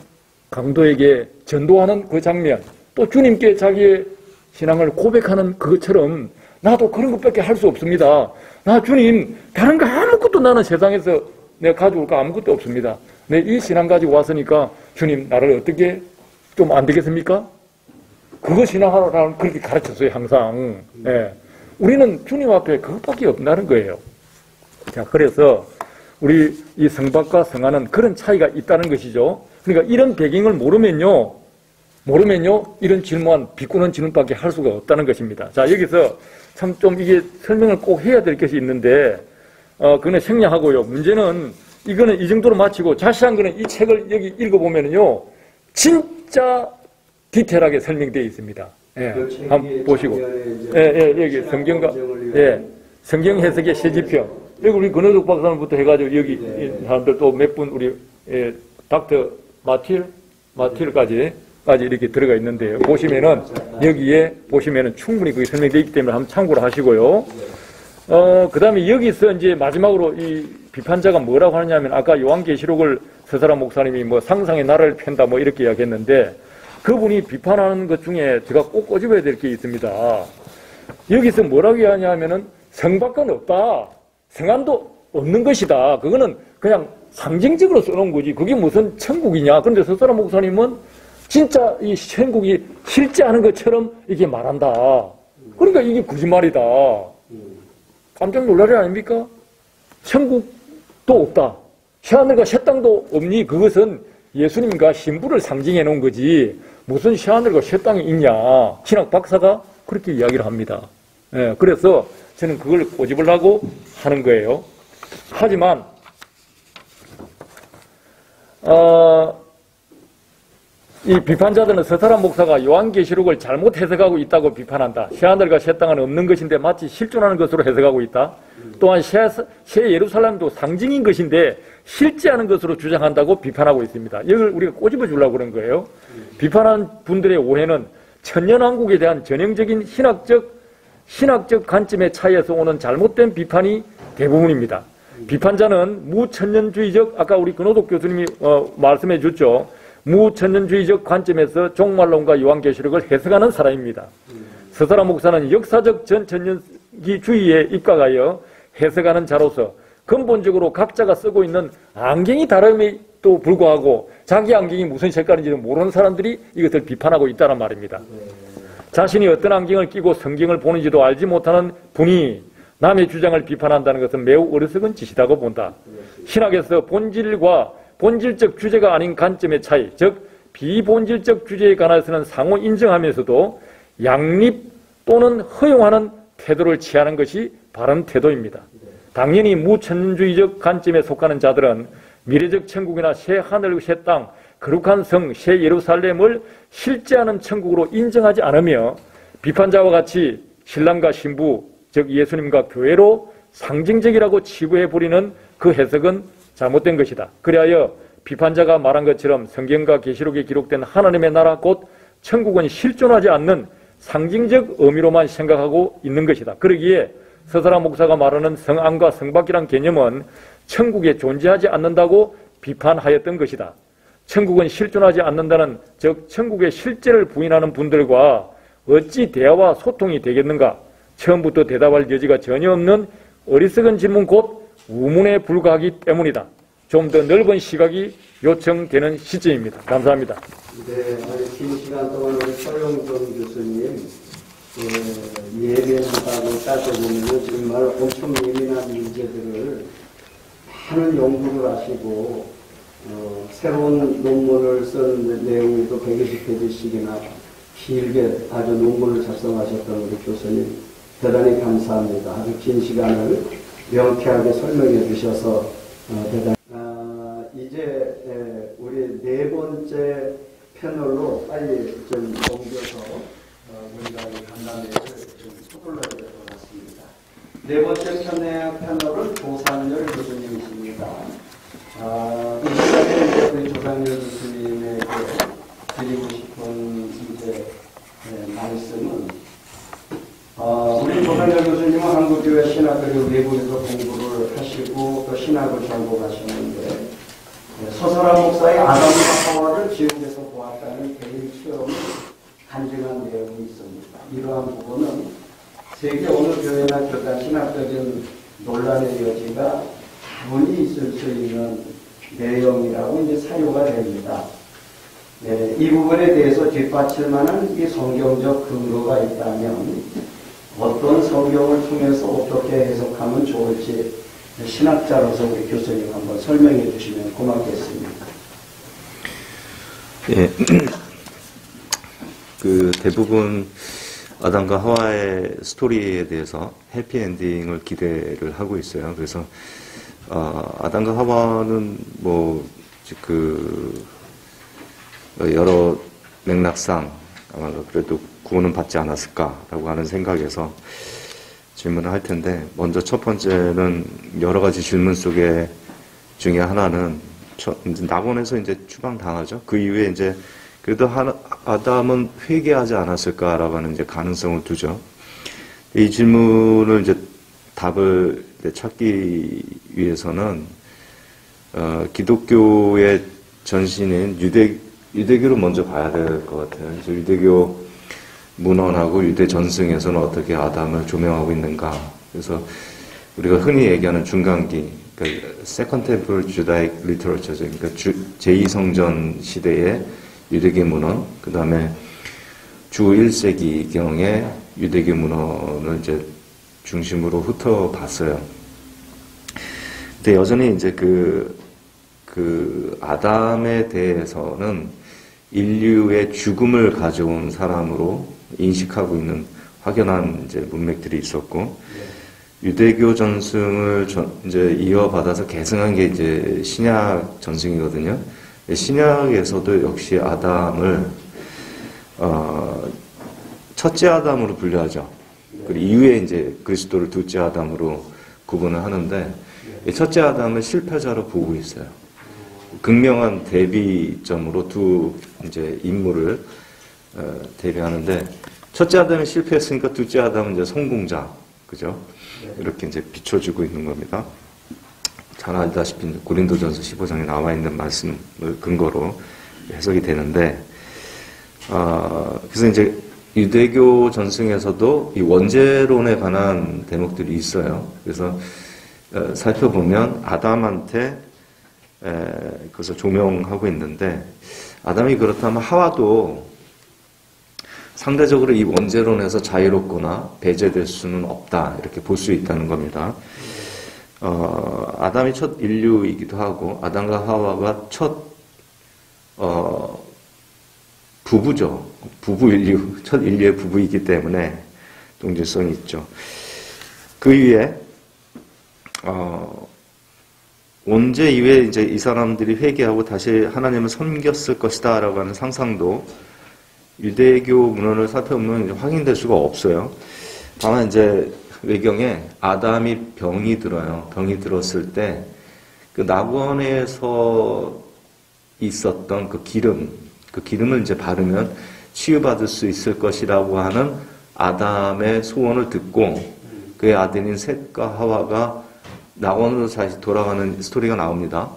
강도에게 전도하는 그 장면, 또 주님께 자기의 신앙을 고백하는 그것처럼 나도 그런 것밖에 할 수 없습니다. 나 주님 다른 거 아무것도 나는 세상에서 내가 가져올 거 아무것도 없습니다. 내 이 신앙 가지고 왔으니까 주님 나를 어떻게 좀 안 되겠습니까? 그거 신앙하라고 그렇게 가르쳤어요, 항상. 예. 우리는 주님 앞에 그것밖에 없다는 거예요. 자, 그래서 우리 이 성밖과 성안은 그런 차이가 있다는 것이죠. 그러니까 이런 배경을 모르면요, 이런 질문, 비꼬는 질문밖에 할 수가 없다는 것입니다. 자, 여기서 참 좀 이게 설명을 꼭 해야 될 것이 있는데, 그거는 생략하고요. 문제는 이거는 이 정도로 마치고 자세한 거는 이 책을 여기 읽어보면요, 진짜 디테일하게 설명되어 있습니다. 예, 한번 보시고. 여기 성경과, 성경 해석의 세지편. 여기 우리 근호석 박사님부터 해가지고 여기 사람들 또 몇 분 우리, 닥터 마틸까지 이렇게 들어가 있는데요. 보시면은, 여기에 보시면은 충분히 그게 설명되어 있기 때문에 한번 참고를 하시고요. 그 다음에 여기서 이제 마지막으로 이 비판자가 뭐라고 하느냐면 아까 요한계시록을 서사람 목사님이 뭐 상상의 나라를 편다 뭐 이렇게 이야기했는데 그분이 비판하는 것 중에 제가 꼭 꼬집어야 될 게 있습니다. 여기서 뭐라고 이야기하냐면은 성밖은 없다. 성안도 없는 것이다. 그거는 그냥 상징적으로 써놓은 거지. 그게 무슨 천국이냐. 그런데 서사람 목사님은 진짜 이 천국이 실제하는 것처럼 이게 말한다. 그러니까 이게 거짓말이다. 깜짝 놀랄 일 아닙니까? 천국도 없다. 새하늘과 새 땅도 없니? 그것은 예수님과 신부를 상징해 놓은 거지. 무슨 새하늘과 새 땅이 있냐. 신학 박사가 그렇게 이야기를 합니다. 예, 그래서 저는 그걸 꼬집으려고 하는 거예요. 하지만 이 비판자들은 서사람 목사가 요한계시록을 잘못 해석하고 있다고 비판한다. 새하늘과 새 땅은 없는 것인데 마치 실존하는 것으로 해석하고 있다. 또한 새 예루살렘도 상징인 것인데 실제하는 것으로 주장한다고 비판하고 있습니다. 이걸 우리가 꼬집어 주려고 그런 거예요. 비판한 분들의 오해는 천년왕국에 대한 전형적인 신학적 관점의 차이에서 오는 잘못된 비판이 대부분입니다. 비판자는 무천년주의적, 아까 우리 근호독 교수님이 말씀해 줬죠. 무천년주의적 관점에서 종말론과 요한계시록을 해석하는 사람입니다. 서사라 목사는 역사적 전천년기주의에 입각하여 해석하는 자로서 근본적으로 각자가 쓰고 있는 안경이 다름에도 불구하고 자기 안경이 무슨 색깔인지도 모르는 사람들이 이것을 비판하고 있다는 말입니다. 자신이 어떤 안경을 끼고 성경을 보는지도 알지 못하는 분이 남의 주장을 비판한다는 것은 매우 어리석은 짓이라고 본다. 신학에서 본질과 본질적 주제가 아닌 관점의 차이, 즉 비본질적 주제에 관해서는 상호 인정하면서도 양립 또는 허용하는 태도를 취하는 것이 바른 태도입니다. 당연히 무천년주의적 관점에 속하는 자들은 미래적 천국이나 새 하늘, 새 땅, 거룩한 성, 새 예루살렘을 실제하는 천국으로 인정하지 않으며 비판자와 같이 신랑과 신부, 즉 예수님과 교회로 상징적이라고 치부해버리는 그 해석은 잘못된 것이다. 그리하여 비판자가 말한 것처럼 성경과 계시록에 기록된 하나님의 나라 곧 천국은 실존하지 않는 상징적 의미로만 생각하고 있는 것이다. 그러기에 서사라 목사가 말하는 성안과 성밖이란 개념은 천국에 존재하지 않는다고 비판하였던 것이다. 천국은 실존하지 않는다는, 즉 천국의 실제를 부인하는 분들과 어찌 대화와 소통이 되겠는가? 처음부터 대답할 여지가 전혀 없는 어리석은 질문 곧 우문에 불과하기 때문이다. 좀 더 넓은 시각이 요청되는 시점입니다. 감사합니다. 네, 아주 긴 시간 동안 우리 서영돈 교수님 예민하다고 따져보면 정말 엄청 예민한 문제들을 많은 연구를 하시고 새로운 논문을 쓴 내용도 120페이지씩이나 길게 아주 논문을 작성하셨던 우리 교수님 대단히 감사합니다. 아주 긴 시간을 명쾌하게 설명해 주셔서 대단히 이제 우리 네 번째 패널로 빨리 좀 옮겨서 문장을 간담회를 좀 서둘러야 될 것 같습니다. 네 번째 패널은 조상열 교수님이십니다. 이 시간에 이제 우리 조상열 교수님에게 드리고 싶은 이제 말씀은 우리 조상열 교수님은 한국교회 신학 그리고 외국에서 공부를 하시고 또 신학을 전공하셨는데 서사라 목사의 아담과 하와를 지옥에서 보았다는 개인 체험이 간증한 내용이 있습니다. 이러한 부분은 세계 어느 교회나 교단 신학적인 논란의 여지가 다분히 있을 수 있는 내용이라고 이제 사유가 됩니다. 네, 이 부분에 대해서 뒷받칠만한 이 성경적 근거가 있다면 어떤 성경을 통해서 어떻게 해석하면 좋을지 신학자로서 우리 교수님 한번 설명해 주시면 고맙겠습니다. 예, 그 대부분 아담과 하와의 스토리에 대해서 해피엔딩을 기대를 하고 있어요. 그래서 아담과 하와는 뭐 그 여러 맥락상 아마 그래도 구원은 받지 않았을까라고 하는 생각에서 질문을 할 텐데, 먼저 첫 번째는 여러 가지 질문 속에 중에 하나는 이제 낙원에서 이제 추방당하죠. 그 이후에 이제 그래도 아담은 회개하지 않았을까라고 하는 이제 가능성을 두죠. 이 질문을 이제 답을 찾기 위해서는 기독교의 전신인 유대교를 먼저 봐야 될 것 같아요. 그래서 유대교 문헌하고 유대 전승에서는 어떻게 아담을 조명하고 있는가. 그래서 우리가 흔히 얘기하는 중간기, 그러니까 Second Temple Judaic Literature, 그러니까 제2성전 시대의 유대교 문헌, 그 다음에 주 1세기경의 유대교 문헌을 이제 중심으로 훑어봤어요. 근데 여전히 이제 그 아담에 대해서는 인류의 죽음을 가져온 사람으로 인식하고 있는 확연한 이제 문맥들이 있었고, 유대교 전승을 이제 이어받아서 계승한 게 이제 신약 전승이거든요. 신약에서도 역시 아담을 첫째 아담으로 분류하죠. 그리고 이후에 이제 그리스도를 둘째 아담으로 구분을 하는데, 이 첫째 아담을 실패자로 보고 있어요. 극명한 대비점으로 두 이제 인물을 대비하는데, 첫째 아담이 실패했으니까 둘째 아담은 이제 성공자, 그죠? 이렇게 이제 비춰주고 있는 겁니다. 잘 알다시피 고린도전서 15장에 나와 있는 말씀을 근거로 해석이 되는데, 그래서 이제 유대교 전승에서도 이 원죄론에 관한 대목들이 있어요. 그래서 살펴보면 아담한테 그것을 조명하고 있는데, 아담이 그렇다면 하와도 상대적으로 이 원죄론에서 자유롭거나 배제될 수는 없다, 이렇게 볼 수 있다는 겁니다. 아담이 첫 인류이기도 하고 아담과 하와가 첫 부부죠. 부부 인류, 첫 인류의 부부이기 때문에 동질성이 있죠. 그 위에 원죄 이후에 이제 이 사람들이 회개하고 다시 하나님을 섬겼을 것이다라고 하는 상상도 유대교 문헌을 살펴보면 이제 확인될 수가 없어요. 다만 이제 외경에 아담이 병이 들어요. 병이 들었을 때 그 낙원에서 있었던 그 기름을 이제 바르면 치유받을 수 있을 것이라고 하는 아담의 소원을 듣고 그의 아들인 셋과 하와가 낙원으로 다시 돌아가는 스토리가 나옵니다.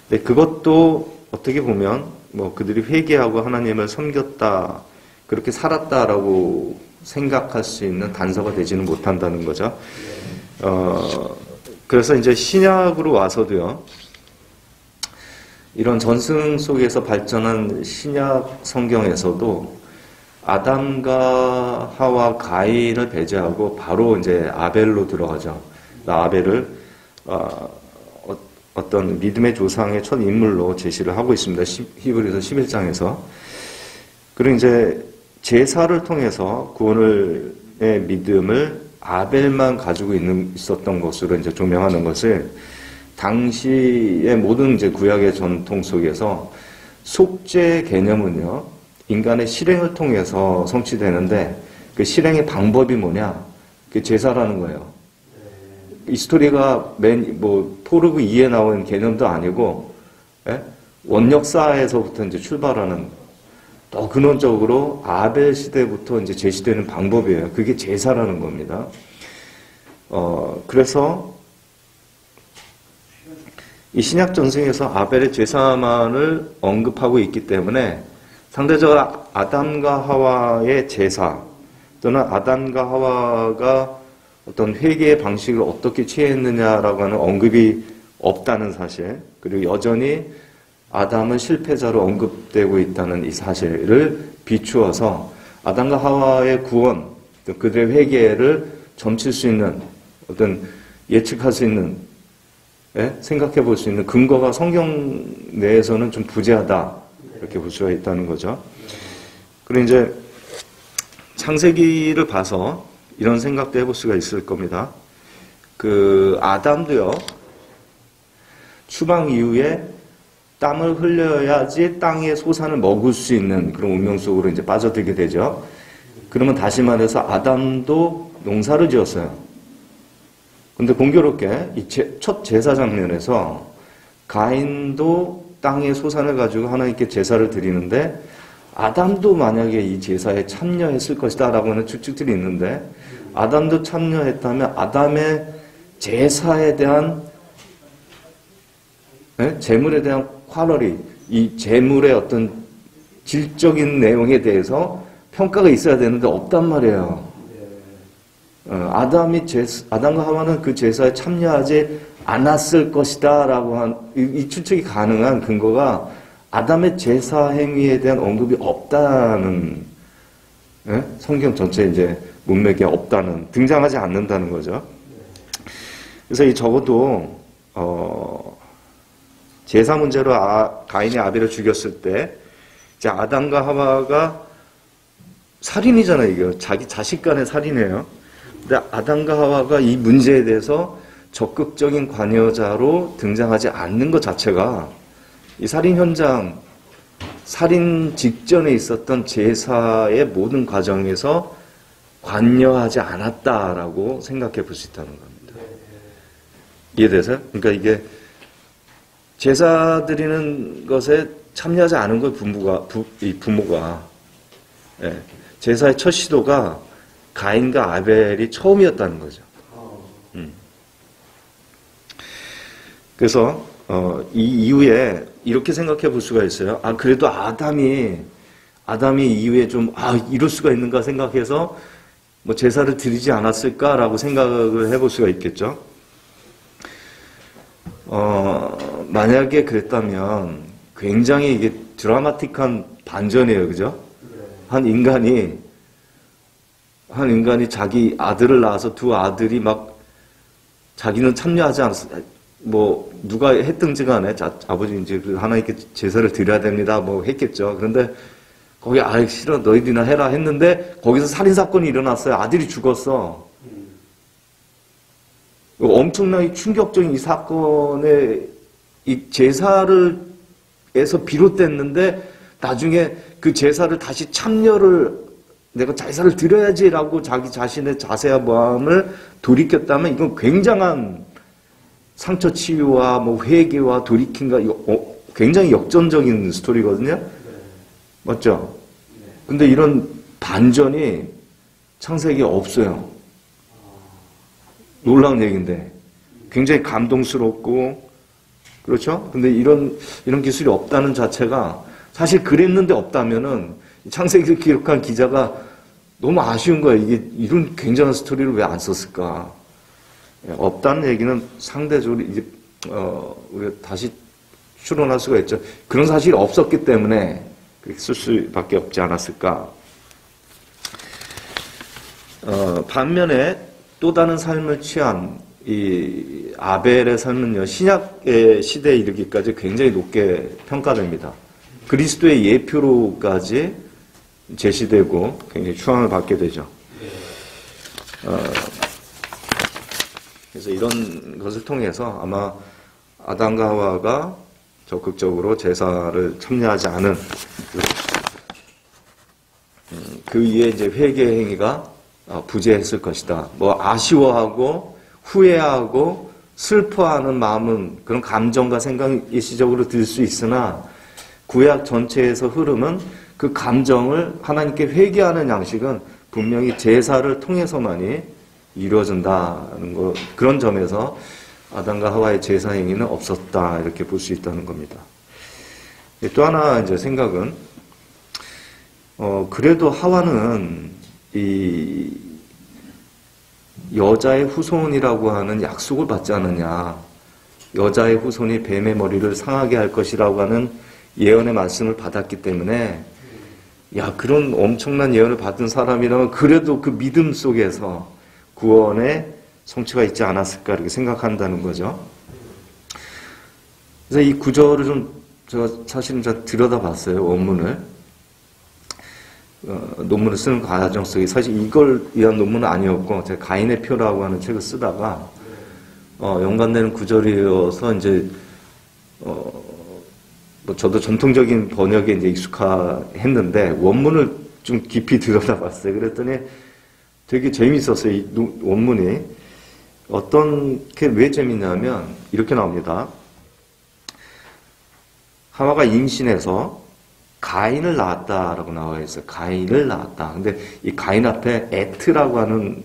근데 그것도 어떻게 보면 뭐 그들이 회개하고 하나님을 섬겼다, 그렇게 살았다라고 생각할 수 있는 단서가 되지는 못한다는 거죠. 그래서 이제 신약으로 와서도요, 이런 전승 속에서 발전한 신약 성경에서도 아담과 하와 가인을 배제하고 바로 이제 아벨로 들어가죠. 아벨을 어떤 믿음의 조상의 첫 인물로 제시를 하고 있습니다. 히브리서 11장에서. 그리고 이제 제사를 통해서 구원의 믿음을 아벨만 가지고 있었던 것으로 이제 조명하는 것을, 당시의 모든 이제 구약의 전통 속에서 속죄 개념은요, 인간의 실행을 통해서 성취되는데 그 실행의 방법이 뭐냐? 그 제사라는 거예요. 이 스토리가 포르그 2에 나온 개념도 아니고, 원역사에서부터 이제 출발하는, 더 근원적으로 아벨 시대부터 이제 제시되는 방법이에요. 그게 제사라는 겁니다. 그래서 이 신약 전승에서 아벨의 제사만을 언급하고 있기 때문에 상대적으로 아담과 하와의 제사, 또는 아담과 하와가 어떤 회개의 방식을 어떻게 취했느냐라고 하는 언급이 없다는 사실, 그리고 여전히 아담은 실패자로 언급되고 있다는 이 사실을 비추어서 아담과 하와의 구원, 그들의 회개를 점칠 수 있는, 어떤 예측할 수 있는, 생각해 볼 수 있는 근거가 성경 내에서는 좀 부재하다, 이렇게 볼 수가 있다는 거죠. 그리고 이제 창세기를 봐서 이런 생각도 해볼 수가 있을 겁니다. 그 아담도요, 추방 이후에 땀을 흘려야지 땅의 소산을 먹을 수 있는 그런 운명 속으로 이제 빠져들게 되죠. 그러면 다시 말해서 아담도 농사를 지었어요. 근데 공교롭게 이 첫 제사 장면에서 가인도 땅의 소산을 가지고 하나님께 제사를 드리는데, 아담도 만약에 이 제사에 참여했을 것이다 라고 하는 추측들이 있는데, 아담도 참여했다면 아담의 제사에 대한, 제물에 대한 퀄러리, 이 제물의 어떤 질적인 내용에 대해서 평가가 있어야 되는데 없단 말이에요. 아담과 하와는 그 제사에 참여하지 않았을 것이다 라고 한 이 추측이 가능한 근거가 아담의 제사 행위에 대한 언급이 없다는, 성경 전체에 이제 문맥에 없다는, 등장하지 않는다는 거죠. 그래서 이 적어도 제사 문제로 가인이 아벨을 죽였을 때 이제 아담과 하와가 살인이잖아요. 이거 자기 자식 간의 살인이에요. 근데 아담과 하와가 이 문제에 대해서 적극적인 관여자로 등장하지 않는 것 자체가 이 살인 현장, 살인 직전에 있었던 제사의 모든 과정에서 관여하지 않았다라고 생각해 볼 수 있다는 겁니다. 이해되세요? 그러니까 이게 제사 드리는 것에 참여하지 않은 거예요, 이 부모가. 예. 제사의 첫 시도가 가인과 아벨이 처음이었다는 거죠. 그래서 이 이후에 이렇게 생각해 볼 수가 있어요. 아, 그래도 아담이 이후에 좀 이럴 수가 있는가 생각해서 뭐 제사를 드리지 않았을까라고 생각을 해볼 수가 있겠죠. 만약에 그랬다면 굉장히 이게 드라마틱한 반전이에요, 그죠? 한 인간이 자기 아들을 낳아서 두 아들이 막 자기는 참여하지 뭐 누가 했든지 간에 아버지 이제 하나님께 제사를 드려야 됩니다 뭐 했겠죠. 그런데 거기 싫어 너희들이나 해라 했는데 거기서 살인 사건이 일어났어요. 아들이 죽었어. 엄청나게 충격적인 이 사건의 이 제사를 에서 비롯됐는데 나중에 그 제사를 다시 내가 제사를 드려야지라고 자기 자신의 자세와 마음을 돌이켰다면 이건 굉장한 상처 치유와 뭐 회개와 돌이킴과 굉장히 역전적인 스토리거든요. 맞죠? 근데 이런 반전이 창세기에 없어요. 놀라운 얘기인데 굉장히 감동스럽고 그렇죠? 근데 이런 기술이 없다는 자체가 사실 그랬는데 없다면은 창세기를 기록한 기자가 너무 아쉬운 거예요. 이게 이런 굉장한 스토리를 왜 안 썼을까? 없다는 얘기는 상대적으로 이제 우리가 다시 추론할 수가 있죠. 그런 사실이 없었기 때문에 그렇게 쓸 수밖에 없지 않았을까? 반면에 또 다른 삶을 취한 이 아벨의 삶은요, 신약의 시대에 이르기까지 굉장히 높게 평가됩니다. 그리스도의 예표로까지 제시되고 굉장히 추앙을 받게 되죠. 그래서 이런 것을 통해서 아마 아담과 하와가 적극적으로 제사를 참여하지 않은 그 위에 이제 회개 행위가 부재했을 것이다. 뭐 아쉬워하고 후회하고 슬퍼하는 마음은 그런 감정과 생각이 일시적으로 들 수 있으나 구약 전체에서 흐름은 그 감정을 하나님께 회개하는 양식은 분명히 제사를 통해서만이 이루어진다는 것, 그런 점에서 아담과 하와의 제사 행위는 없었다 이렇게 볼 수 있다는 겁니다. 또 하나 이제 생각은 그래도 하와는 이 여자의 후손이라고 하는 약속을 받지 않느냐. 여자의 후손이 뱀의 머리를 상하게 할 것이라고 하는 예언의 말씀을 받았기 때문에 그런 엄청난 예언을 받은 사람이라면 그래도 그 믿음 속에서 구원의 성취가 있지 않았을까 이렇게 생각한다는 거죠. 그래서 이 구절을 제가 사실은 들여다봤어요. 원문을. 논문을 쓰는 과정 속에 사실 이걸 위한 논문은 아니었고 제가 가인의 표라고 하는 책을 쓰다가 연관되는 구절이어서 이제 뭐 저도 전통적인 번역에 이제 익숙했는데 원문을 좀 깊이 들여다봤어요. 그랬더니 되게 재미있었어요. 이 원문이 왜 재밌냐면 이렇게 나옵니다. 하와가 임신해서 가인을 낳았다라고 나와 있어요. 가인을 낳았다. 근데 이 가인 앞에 에트라고 하는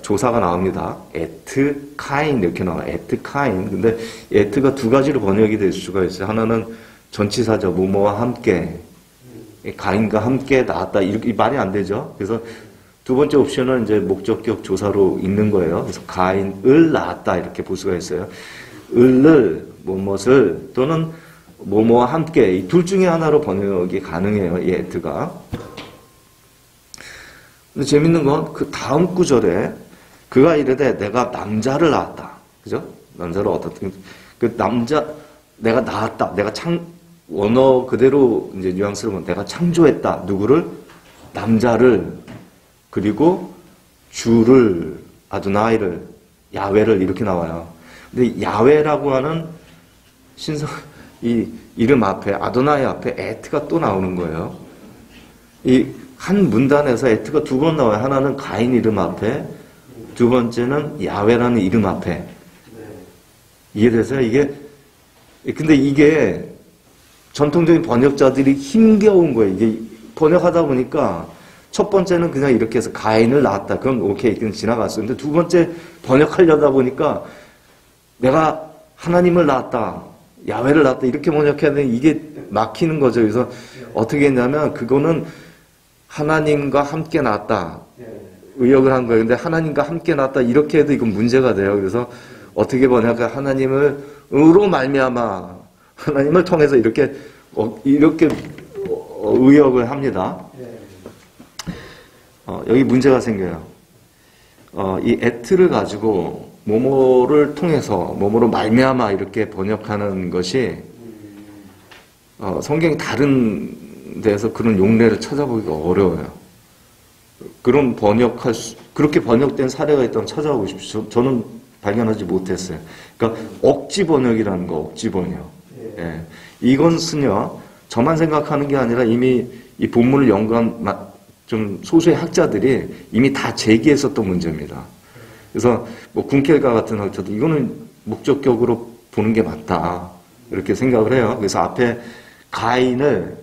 조사가 나옵니다. 에트 카인 이렇게 나와요. 에트 카인. 근데 에트가 두 가지로 번역이 될 수가 있어요. 하나는 전치사죠. 뭐뭐와 함께 가인과 함께 낳았다. 이렇게 말이 안 되죠. 그래서 두 번째 옵션은 이제 목적격 조사로 있는 거예요. 그래서 가인을 낳았다 이렇게 볼 수가 있어요. 을을 뭐뭇을 또는 뭐뭐와 함께 이 둘 중에 하나로 번역이 가능해요. 이 에트가. 근데 재밌는 건 그 다음 구절에 그가 이르되 내가 남자를 낳았다. 그죠? 남자를 어떻든 그 남자 내가 낳았다. 내가 원어 그대로 이제 뉘앙스를 보면 내가 창조했다. 누구를? 남자를 그리고 주를 아도나이를 야훼를 이렇게 나와요. 근데 야훼라고 하는 이 이름 앞에 아도나이 앞에 에트가 또 나오는 거예요. 이 한 문단에서 에트가 두 번 나와요. 하나는 가인 이름 앞에 두 번째는 야훼라는 이름 앞에. 네. 이해되세요? 근데 이게 전통적인 번역자들이 힘겨운 거예요. 이게 번역하다 보니까 첫 번째는 그냥 이렇게 해서 가인을 낳았다. 그건 오케이. 그냥 지나갔어요. 근데 두 번째 번역하려다 보니까 내가 하나님을 낳았다. 야훼를 낳았다. 이렇게 번역해야 되는 이게 막히는 거죠. 그래서 어떻게 했냐면 그거는 하나님과 함께 낳았다. 의역을 한 거예요. 근데 하나님과 함께 낳았다. 이렇게 해도 이건 문제가 돼요. 그래서 어떻게 번역해? 하나님으로 말미암아 하나님을 통해서 이렇게 의역을 합니다. 여기 문제가 생겨요. 이 에트를 가지고 뭐뭐를 통해서 뭐뭐로 말미암아 이렇게 번역하는 것이 성경이 다른 데서 그런 용례를 찾아보기가 어려워요. 그렇게 번역된 사례가 있다면 찾아보십시오. 저는 발견하지 못했어요. 그러니까 억지 번역이라는 거, 억지 번역. 예. 이것은요, 저만 생각하는 게 아니라 이미 이 본문을 연구한 좀 소수의 학자들이 이미 다 제기했었던 문제입니다. 그래서 뭐 군켈가 같은 학자도 이거는 목적격으로 보는 게 맞다. 이렇게 생각을 해요. 그래서 앞에 가인을,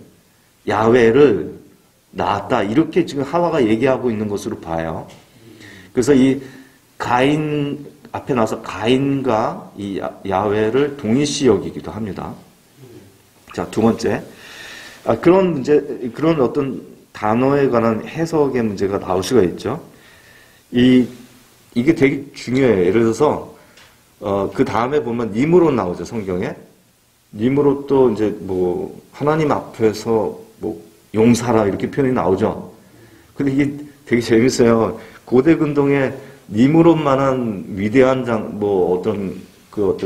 야훼를 낳았다. 이렇게 지금 하와가 얘기하고 있는 것으로 봐요. 그래서 이 가인, 앞에 나와서 가인과 이 야훼를 동일시 여기기도 합니다. 자, 두 번째. 그런 어떤 단어에 관한 해석의 문제가 나올 수가 있죠. 이게 되게 중요해요. 예를 들어서, 그 다음에 보면 니므롯 나오죠, 성경에. 니므롯도 이제 뭐, 하나님 앞에서 뭐, 용사라 이렇게 표현이 나오죠. 근데 이게 되게 재밌어요. 고대 근동에 니므롯만한 위대한 어떤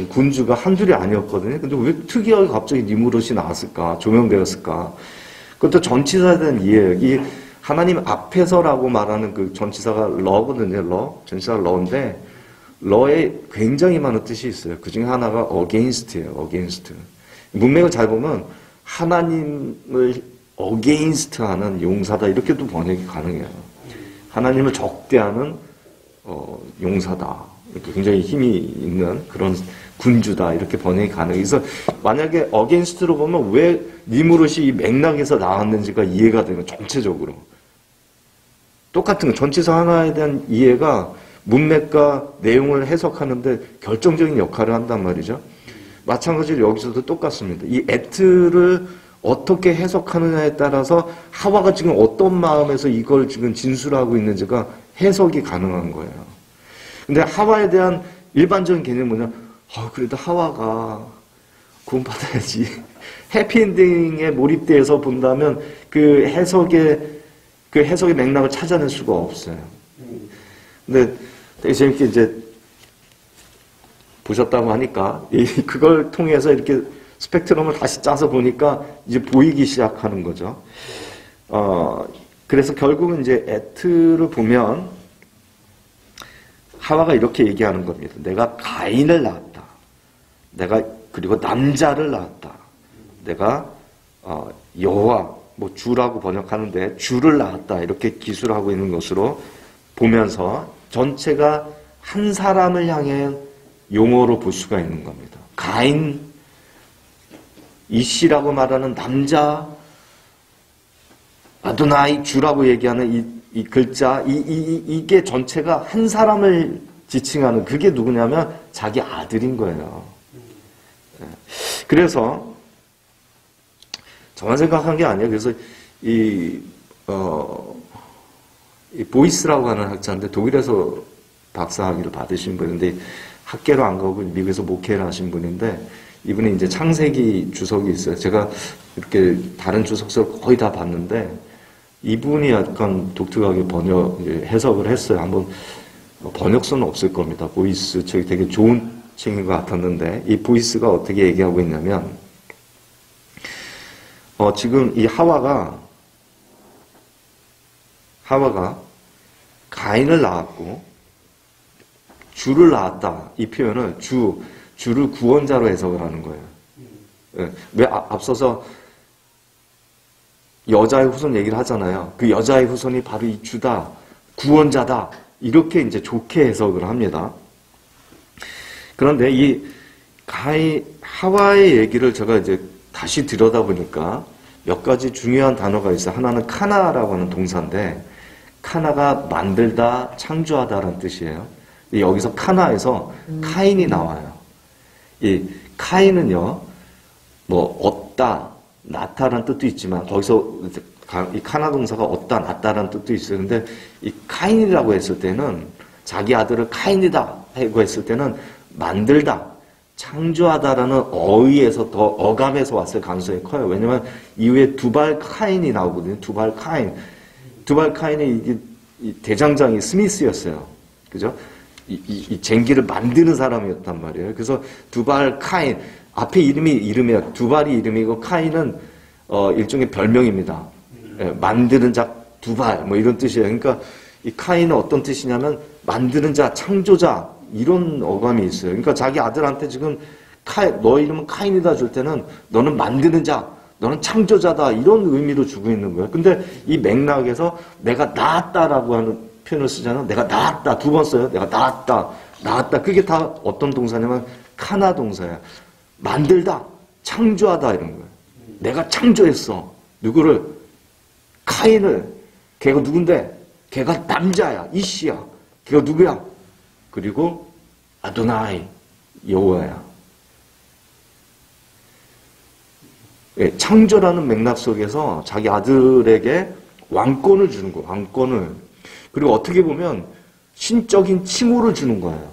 군주가 한둘이 아니었거든요. 근데 왜 특이하게 갑자기 니므롯이 나왔을까? 조명되었을까? 그것도 전치사에 대한 이해예요. 이 하나님 앞에서라고 말하는 그 전치사가 러거든요. 전치사가 러인데, 러에 굉장히 많은 뜻이 있어요. 그 중에 하나가 against예요. against. 문맥을 잘 보면 하나님을 against 하는 용사다. 이렇게도 번역이 가능해요. 하나님을 적대하는 용사다. 이렇게 굉장히 힘이 있는 그런 군주다. 이렇게 번역이 가능해요. 그래서 만약에 against로 보면 왜 니므롯이 이 맥락에서 나왔는지가 이해가 되면 전체적으로. 똑같은 거, 전치사 하나에 대한 이해가 문맥과 내용을 해석하는데 결정적인 역할을 한단 말이죠. 마찬가지로 여기서도 똑같습니다. 이 에트를 어떻게 해석하느냐에 따라서 하와가 지금 어떤 마음에서 이걸 지금 진술하고 있는지가 해석이 가능한 거예요. 근데 하와에 대한 일반적인 개념은 뭐냐? 그래도 하와가 구원받아야지. 해피엔딩에 몰입돼서 본다면 그 해석의 맥락을 찾아낼 수가 없어요. 근데 되게 재밌게 이제 보셨다고 하니까 그걸 통해서 이렇게 스펙트럼을 다시 짜서 보니까 이제 보이기 시작하는 거죠. 그래서 결국은 이제 에트를 보면 하와가 이렇게 얘기하는 겁니다. 내가 가인을 낳았다. 그리고 남자를 낳았다. 내가 여호와, 뭐 주라고 번역하는데 주를 낳았다. 이렇게 기술하고 있는 것으로 보면서 전체가 한 사람을 향해 용어로 볼 수가 있는 겁니다. 가인, 이시라고 말하는 남자, 아도나이 주라고 얘기하는 이 글자, 이게 전체가 한 사람을 지칭하는, 그게 누구냐면 자기 아들인 거예요. 그래서 저만 생각한 게 아니에요. 그래서 이 보이스라고 하는 학자인데 독일에서 박사학위를 받으신 분인데 학계로 안 가고 미국에서 목회를 하신 분인데 이분이 이제 창세기 주석이 있어요. 제가 이렇게 다른 주석서를 거의 다 봤는데 이분이 약간 독특하게 해석을 했어요. 한번 번역서는 없을 겁니다. 보이스 책이 되게 좋은 책인 것 같았는데 이 보이스가 어떻게 얘기하고 있냐면 지금 이 하와가 가인을 낳았고 주를 낳았다. 이 표현을 주를 구원자로 해석을 하는 거예요. 왜 앞서서 여자의 후손 얘기를 하잖아요. 그 여자의 후손이 바로 이 주다, 구원자다. 이렇게 이제 좋게 해석을 합니다. 그런데 이 하와의 얘기를 제가 이제 다시 들여다보니까 몇 가지 중요한 단어가 있어요. 하나는 카나라고 하는 동사인데, 카나가 만들다, 창조하다라는 뜻이에요. 여기서 카나에서 카인이 나와요. 이 카인은요, 뭐 얻다, 낳다라는 뜻도 있지만 거기서 이 카나 동사가 얻다, 낳다라는 뜻도 있어요. 근데 이 카인이라고 했을 때는 자기 아들을 카인이다 하고 했을 때는 만들다, 창조하다라는 어휘에서 더 어감에서 왔을 가능성이 커요. 왜냐면 이후에 두발 카인이 나오거든요. 두발 카인. 두발 카인의 이 대장장이 스미스였어요. 그죠? 이 쟁기를 만드는 사람이었단 말이에요. 그래서 두발 카인. 앞에 이름이야. 두발이 이름이고 카인은 일종의 별명입니다. 예, 만드는 자 두발 뭐 이런 뜻이에요. 그러니까 이 카인은 어떤 뜻이냐면 만드는 자, 창조자 이런 어감이 있어요. 그러니까 자기 아들한테 지금 너 이름은 카인이다 줄 때는 너는 만드는 자, 너는 창조자다 이런 의미로 주고 있는 거예요. 근데 이 맥락에서 내가 낳았다라고 하는 표현을 쓰잖아요. 내가 낳았다 두 번 써요. 내가 낳았다. 그게 다 어떤 동사냐면 카나 동사야. 만들다, 창조하다 이런 거예요. 내가 창조했어. 누구를? 카인을. 걔가 누군데? 걔가 남자야. 이씨야. 걔가 누구야? 그리고 아도나이, 여호와야. 예, 창조라는 맥락 속에서 자기 아들에게 왕권을 주는 거예요. 왕권을. 그리고 어떻게 보면 신적인 칭호를 주는 거예요.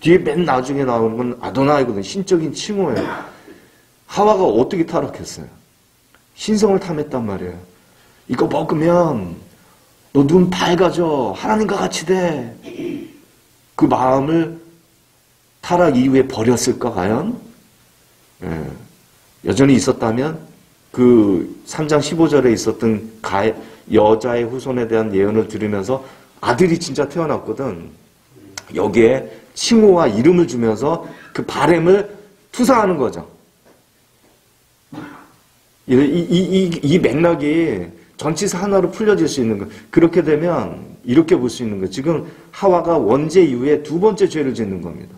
뒤에 맨 나중에 나오는 건 아도나이거든. 신적인 칭호예요. 하와가 어떻게 타락했어요? 신성을 탐했단 말이에요. 이거 먹으면 너 눈 밝아져. 하나님과 같이 돼. 그 마음을 타락 이후에 버렸을까 과연? 예. 여전히 있었다면 그 3장 15절에 있었던 여자의 후손에 대한 예언을 들으면서 아들이 진짜 태어났거든. 여기에 칭호와 이름을 주면서 그 바램을 투사하는 거죠. 이 맥락이 전치사 하나로 풀려질 수 있는 거예요. 그렇게 되면 이렇게 볼 수 있는 거예요. 지금 하와가 원죄 이후에 두 번째 죄를 짓는 겁니다.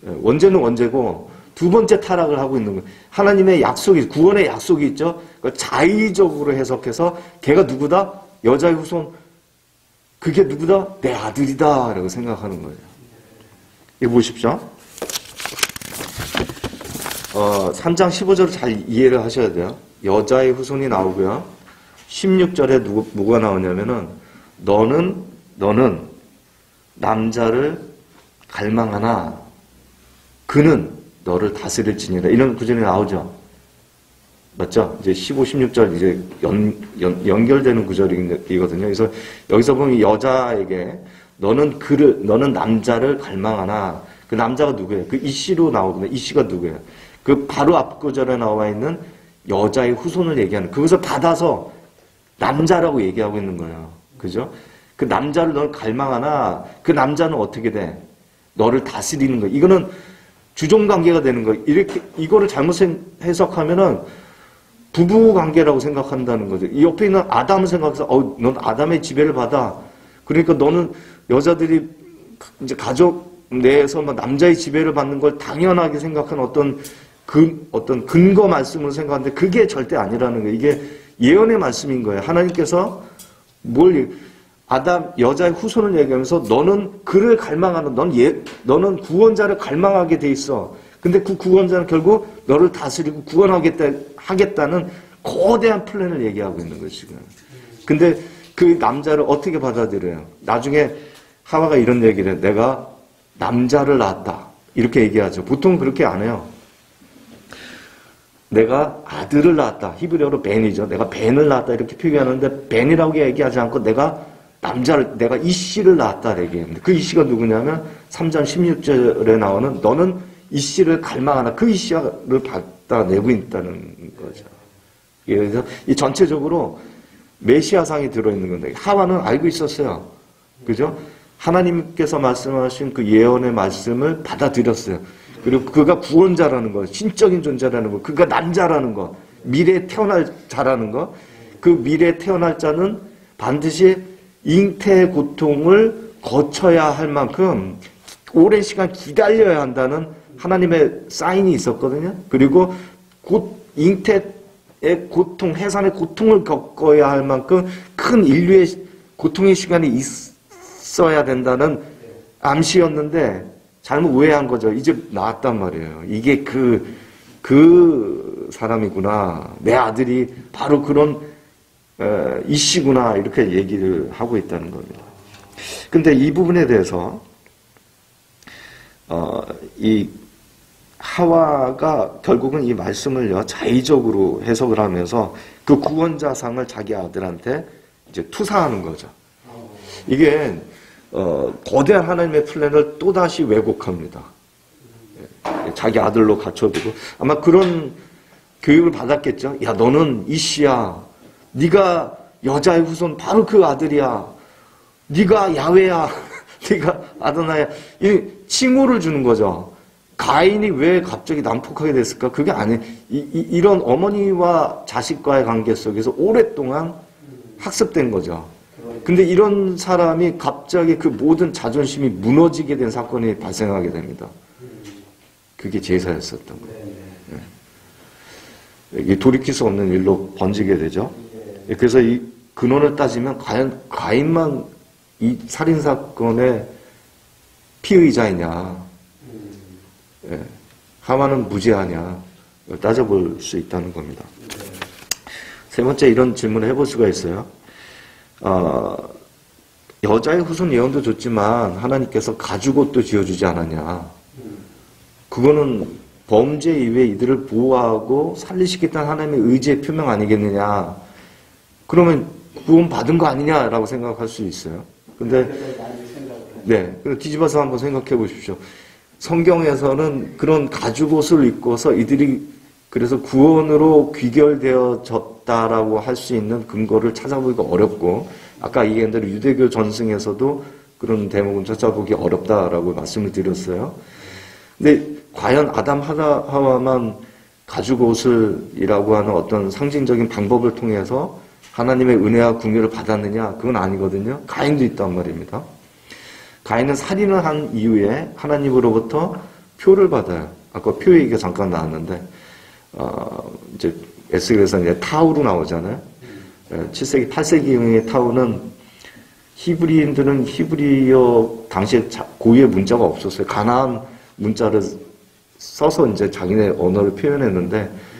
원죄는 원죄고 두 번째 타락을 하고 있는 거예요. 하나님의 약속이, 구원의 약속이 있죠. 그걸 자의적으로 해석해서 걔가 누구다? 여자의 후손. 그게 누구다? 내 아들이다 라고 생각하는 거예요. 이거 보십시오. 3장 15절을 잘 이해를 하셔야 돼요. 여자의 후손이 나오고요. 16절에 누가 나오냐면은 너는 남자를 갈망하나 그는 너를 다스릴지니라. 이런 구절이 나오죠. 맞죠? 이제 15, 16절 이제 연결되는 구절이거든요. 그래서 여기서 보면 여자에게 너는 남자를 갈망하나. 그 남자가 누구예요? 그 이씨로 나오거든요. 이씨가 누구예요? 그 바로 앞 구절에 나와 있는 여자의 후손을 얘기하는, 그것을 받아서 남자라고 얘기하고 있는 거예요. 그죠? 그 남자를 널 갈망하나 그 남자는 어떻게 돼? 너를 다스리는 거예요. 이거는 주종 관계가 되는 거예요. 이거를 잘못 해석하면은 부부 관계라고 생각한다는 거죠. 이 옆에 있는 아담을 생각해서 넌 아담의 지배를 받아. 그러니까 너는 여자들이 이제 가족 내에서 남자의 지배를 받는 걸 당연하게 생각하는 어떤 근거 말씀으로 생각하는데 그게 절대 아니라는 거예요. 이게 예언의 말씀인 거예요. 하나님께서 여자의 후손을 얘기하면서 너는 그를 갈망하는, 너는 구원자를 갈망하게 돼 있어. 근데 그 구원자는 결국 너를 다스리고 구원하겠다는 거대한 플랜을 얘기하고 있는 거예요, 지금. 근데 그 남자를 어떻게 받아들여요? 나중에 하와가 이런 얘기를 해요. 내가 남자를 낳았다. 이렇게 얘기하죠. 보통 그렇게 안 해요. 내가 아들을 낳았다. 히브리어로 벤이죠. 내가 벤을 낳았다. 이렇게 표기하는데 벤이라고 얘기하지 않고 내가 이씨를 낳았다. 얘기했는데 그 이씨가 누구냐면 3장 16절에 나오는 너는 이씨를 갈망하나 그 이씨를 받다 내고 있다는 거죠. 그래서 이 전체적으로 메시아상이 들어있는 건데 하와는 알고 있었어요. 그죠? 하나님께서 말씀하신 그 예언의 말씀을 받아들였어요. 그리고 그가 구원자라는 거, 신적인 존재라는 거, 그가 남자라는 거, 미래에 태어날 자라는 거, 그 미래에 태어날 자는 반드시 잉태의 고통을 거쳐야 할 만큼 오랜 시간 기다려야 한다는 하나님의 사인이 있었거든요. 그리고 곧 잉태의 고통, 해산의 고통을 겪어야 할 만큼 큰 인류의 고통의 시간이 있어야 된다는 암시였는데 잘못 오해한 거죠. 이제 나왔단 말이에요. 이게 그 사람이구나. 내 아들이 바로 그런 이씨구나. 이렇게 얘기를 하고 있다는 겁니다. 근데 이 부분에 대해서 이 하와가 결국은 이 말씀을요 자의적으로 해석을 하면서 그 구원자상을 자기 아들한테 이제 투사하는 거죠. 이게 거대한 하나님의 플랜을 또다시 왜곡합니다. 자기 아들로 갖춰두고 아마 그런 교육을 받았겠죠. 야, 너는 이씨야. 네가 여자의 후손 바로 그 아들이야. 네가 야훼야. 네가 아도나야. 이 칭호를 주는 거죠. 가인이 왜 갑자기 난폭하게 됐을까? 그게 아니에요. 이런 어머니와 자식과의 관계 속에서 오랫동안 학습된 거죠. 근데 이런 사람이 갑자기 그 모든 자존심이 무너지게 된 사건이 발생하게 됩니다. 그게 제사였었던 거예요. 이게 돌이킬 수 없는 일로 번지게 되죠. 그래서 이 근원을 따지면 과연 가인만 이 살인사건의 피의자이냐, 하와는 무죄하냐 따져볼 수 있다는 겁니다. 세 번째 이런 질문을 해볼 수가 있어요. 여자의 후손 예언도 좋지만 하나님께서 가죽옷도 지어주지 않았냐. 그거는 범죄 이후에 이들을 보호하고 살리시겠다는 하나님의 의지의 표명 아니겠느냐. 그러면 구원받은 거 아니냐라고 생각할 수 있어요. 근데 네, 뒤집어서 한번 생각해 보십시오. 성경에서는 그런 가죽옷을 입고서 이들이 그래서 구원으로 귀결되어졌다라고 할 수 있는 근거를 찾아보기가 어렵고, 아까 얘기한 대로 유대교 전승에서도 그런 대목은 찾아보기 어렵다라고 말씀을 드렸어요. 근데 과연 아담 하와만 가죽옷을이라고 하는 어떤 상징적인 방법을 통해서 하나님의 은혜와 긍휼을 받았느냐? 그건 아니거든요. 가인도 있단 말입니다. 가인은 살인을 한 이후에 하나님으로부터 표를 받아요. 아까 표 얘기가 잠깐 나왔는데, 이제 에스겔에서 이제 타우로 나오잖아요. 7세기, 8세기의 타우는 히브리인들은 히브리어 당시에 고유의 문자가 없었어요. 가나안 문자를 써서 이제 자기네 언어를 표현했는데,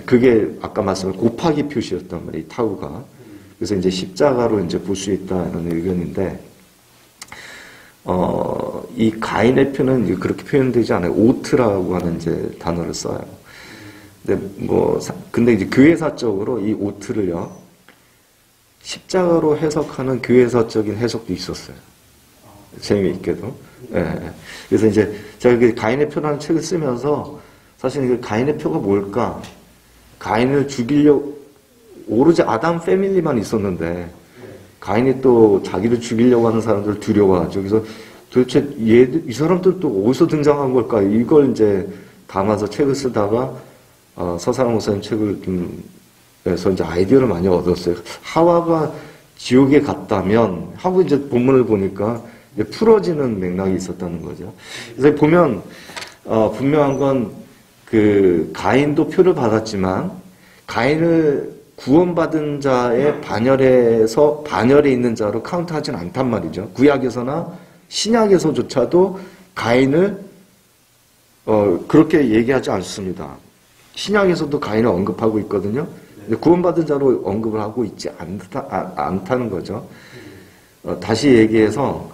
그게 아까 말씀한 곱하기 표시였단 말이에요. 타우가. 그래서 이제 십자가로 이제 볼 수 있다 이런 의견인데, 이 가인의 표는 그렇게 표현되지 않아요. 오트라고 하는 이제 단어를 써요. 근데 이제 교회사적으로 이 오트를요, 십자가로 해석하는 교회사적인 해석도 있었어요. 재미있게도. 예. 그래서 이제 제가 그 가인의 표라는 책을 쓰면서 사실 그 가인의 표가 뭘까? 가인을 죽이려고, 오로지 아담 패밀리만 있었는데, 가인이 또 자기를 죽이려고 하는 사람들을 두려워하죠. 그래서 도대체 이 사람들 또 어디서 등장한 걸까? 이걸 이제 담아서 책을 쓰다가, 서사랑 목사님 책을 그래서 이제 아이디어를 많이 얻었어요. 하와가 지옥에 갔다면 하고 이제 본문을 보니까 이제 풀어지는 맥락이 있었다는 거죠. 그래서 보면 분명한 건 그 가인도 표를 받았지만 가인을 구원받은 자의 반열에 있는 자로 카운트하지는 않단 말이죠. 구약에서나 신약에서조차도 가인을 그렇게 얘기하지 않습니다. 신약에서도 가인을 언급하고 있거든요. 구원받은 자로 언급을 하고 있지 않다는 거죠. 다시 얘기해서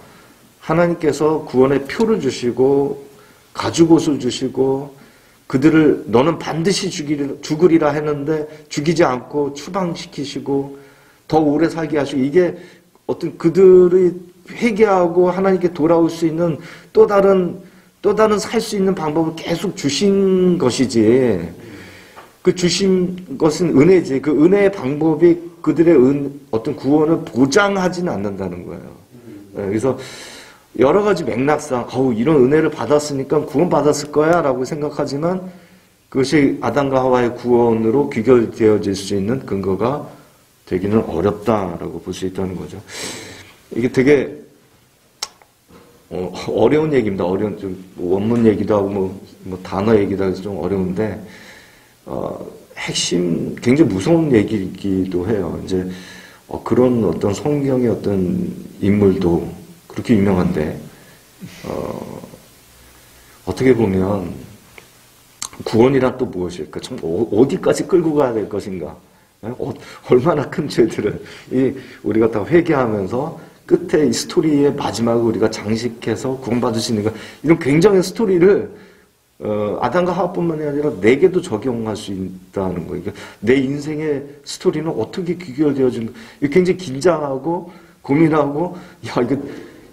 하나님께서 구원의 표를 주시고 가죽옷을 주시고 그들을 너는 반드시 죽으리라 했는데 죽이지 않고 추방시키시고 더 오래 살게 하시고, 이게 어떤 그들이 회개하고 하나님께 돌아올 수 있는 또 다른 살 수 있는 방법을 계속 주신 것이지, 그 주신 것은 은혜지, 그 은혜의 방법이 그들의 어떤 구원을 보장하지는 않는다는 거예요. 그래서 여러 가지 맥락상 이런 은혜를 받았으니까 구원 받았을 거야 라고 생각하지만 그것이 아담과 하와의 구원으로 귀결되어질 수 있는 근거가 되기는 어렵다라고 볼 수 있다는 거죠. 이게 되게 어려운 얘기입니다. 어려운 좀 원문 얘기도 하고 뭐 단어 얘기도 해서 좀 어려운데 핵심 굉장히 무서운 얘기이기도 해요. 이제 그런 어떤 성경의 어떤 인물도 그렇게 유명한데 어떻게 보면 구원이란 또 무엇일까? 참 어디까지 끌고 가야 될 것인가? 얼마나 큰 죄들을 우리가 다 회개하면서 끝에 이 스토리의 마지막을 우리가 장식해서 구원받을 수 있는가? 이런 굉장한 스토리를 아담과 하와뿐만이 아니라 내게도 적용할 수 있다는 거예요. 그러니까 내 인생의 스토리는 어떻게 귀결되어지는가? 굉장히 긴장하고 고민하고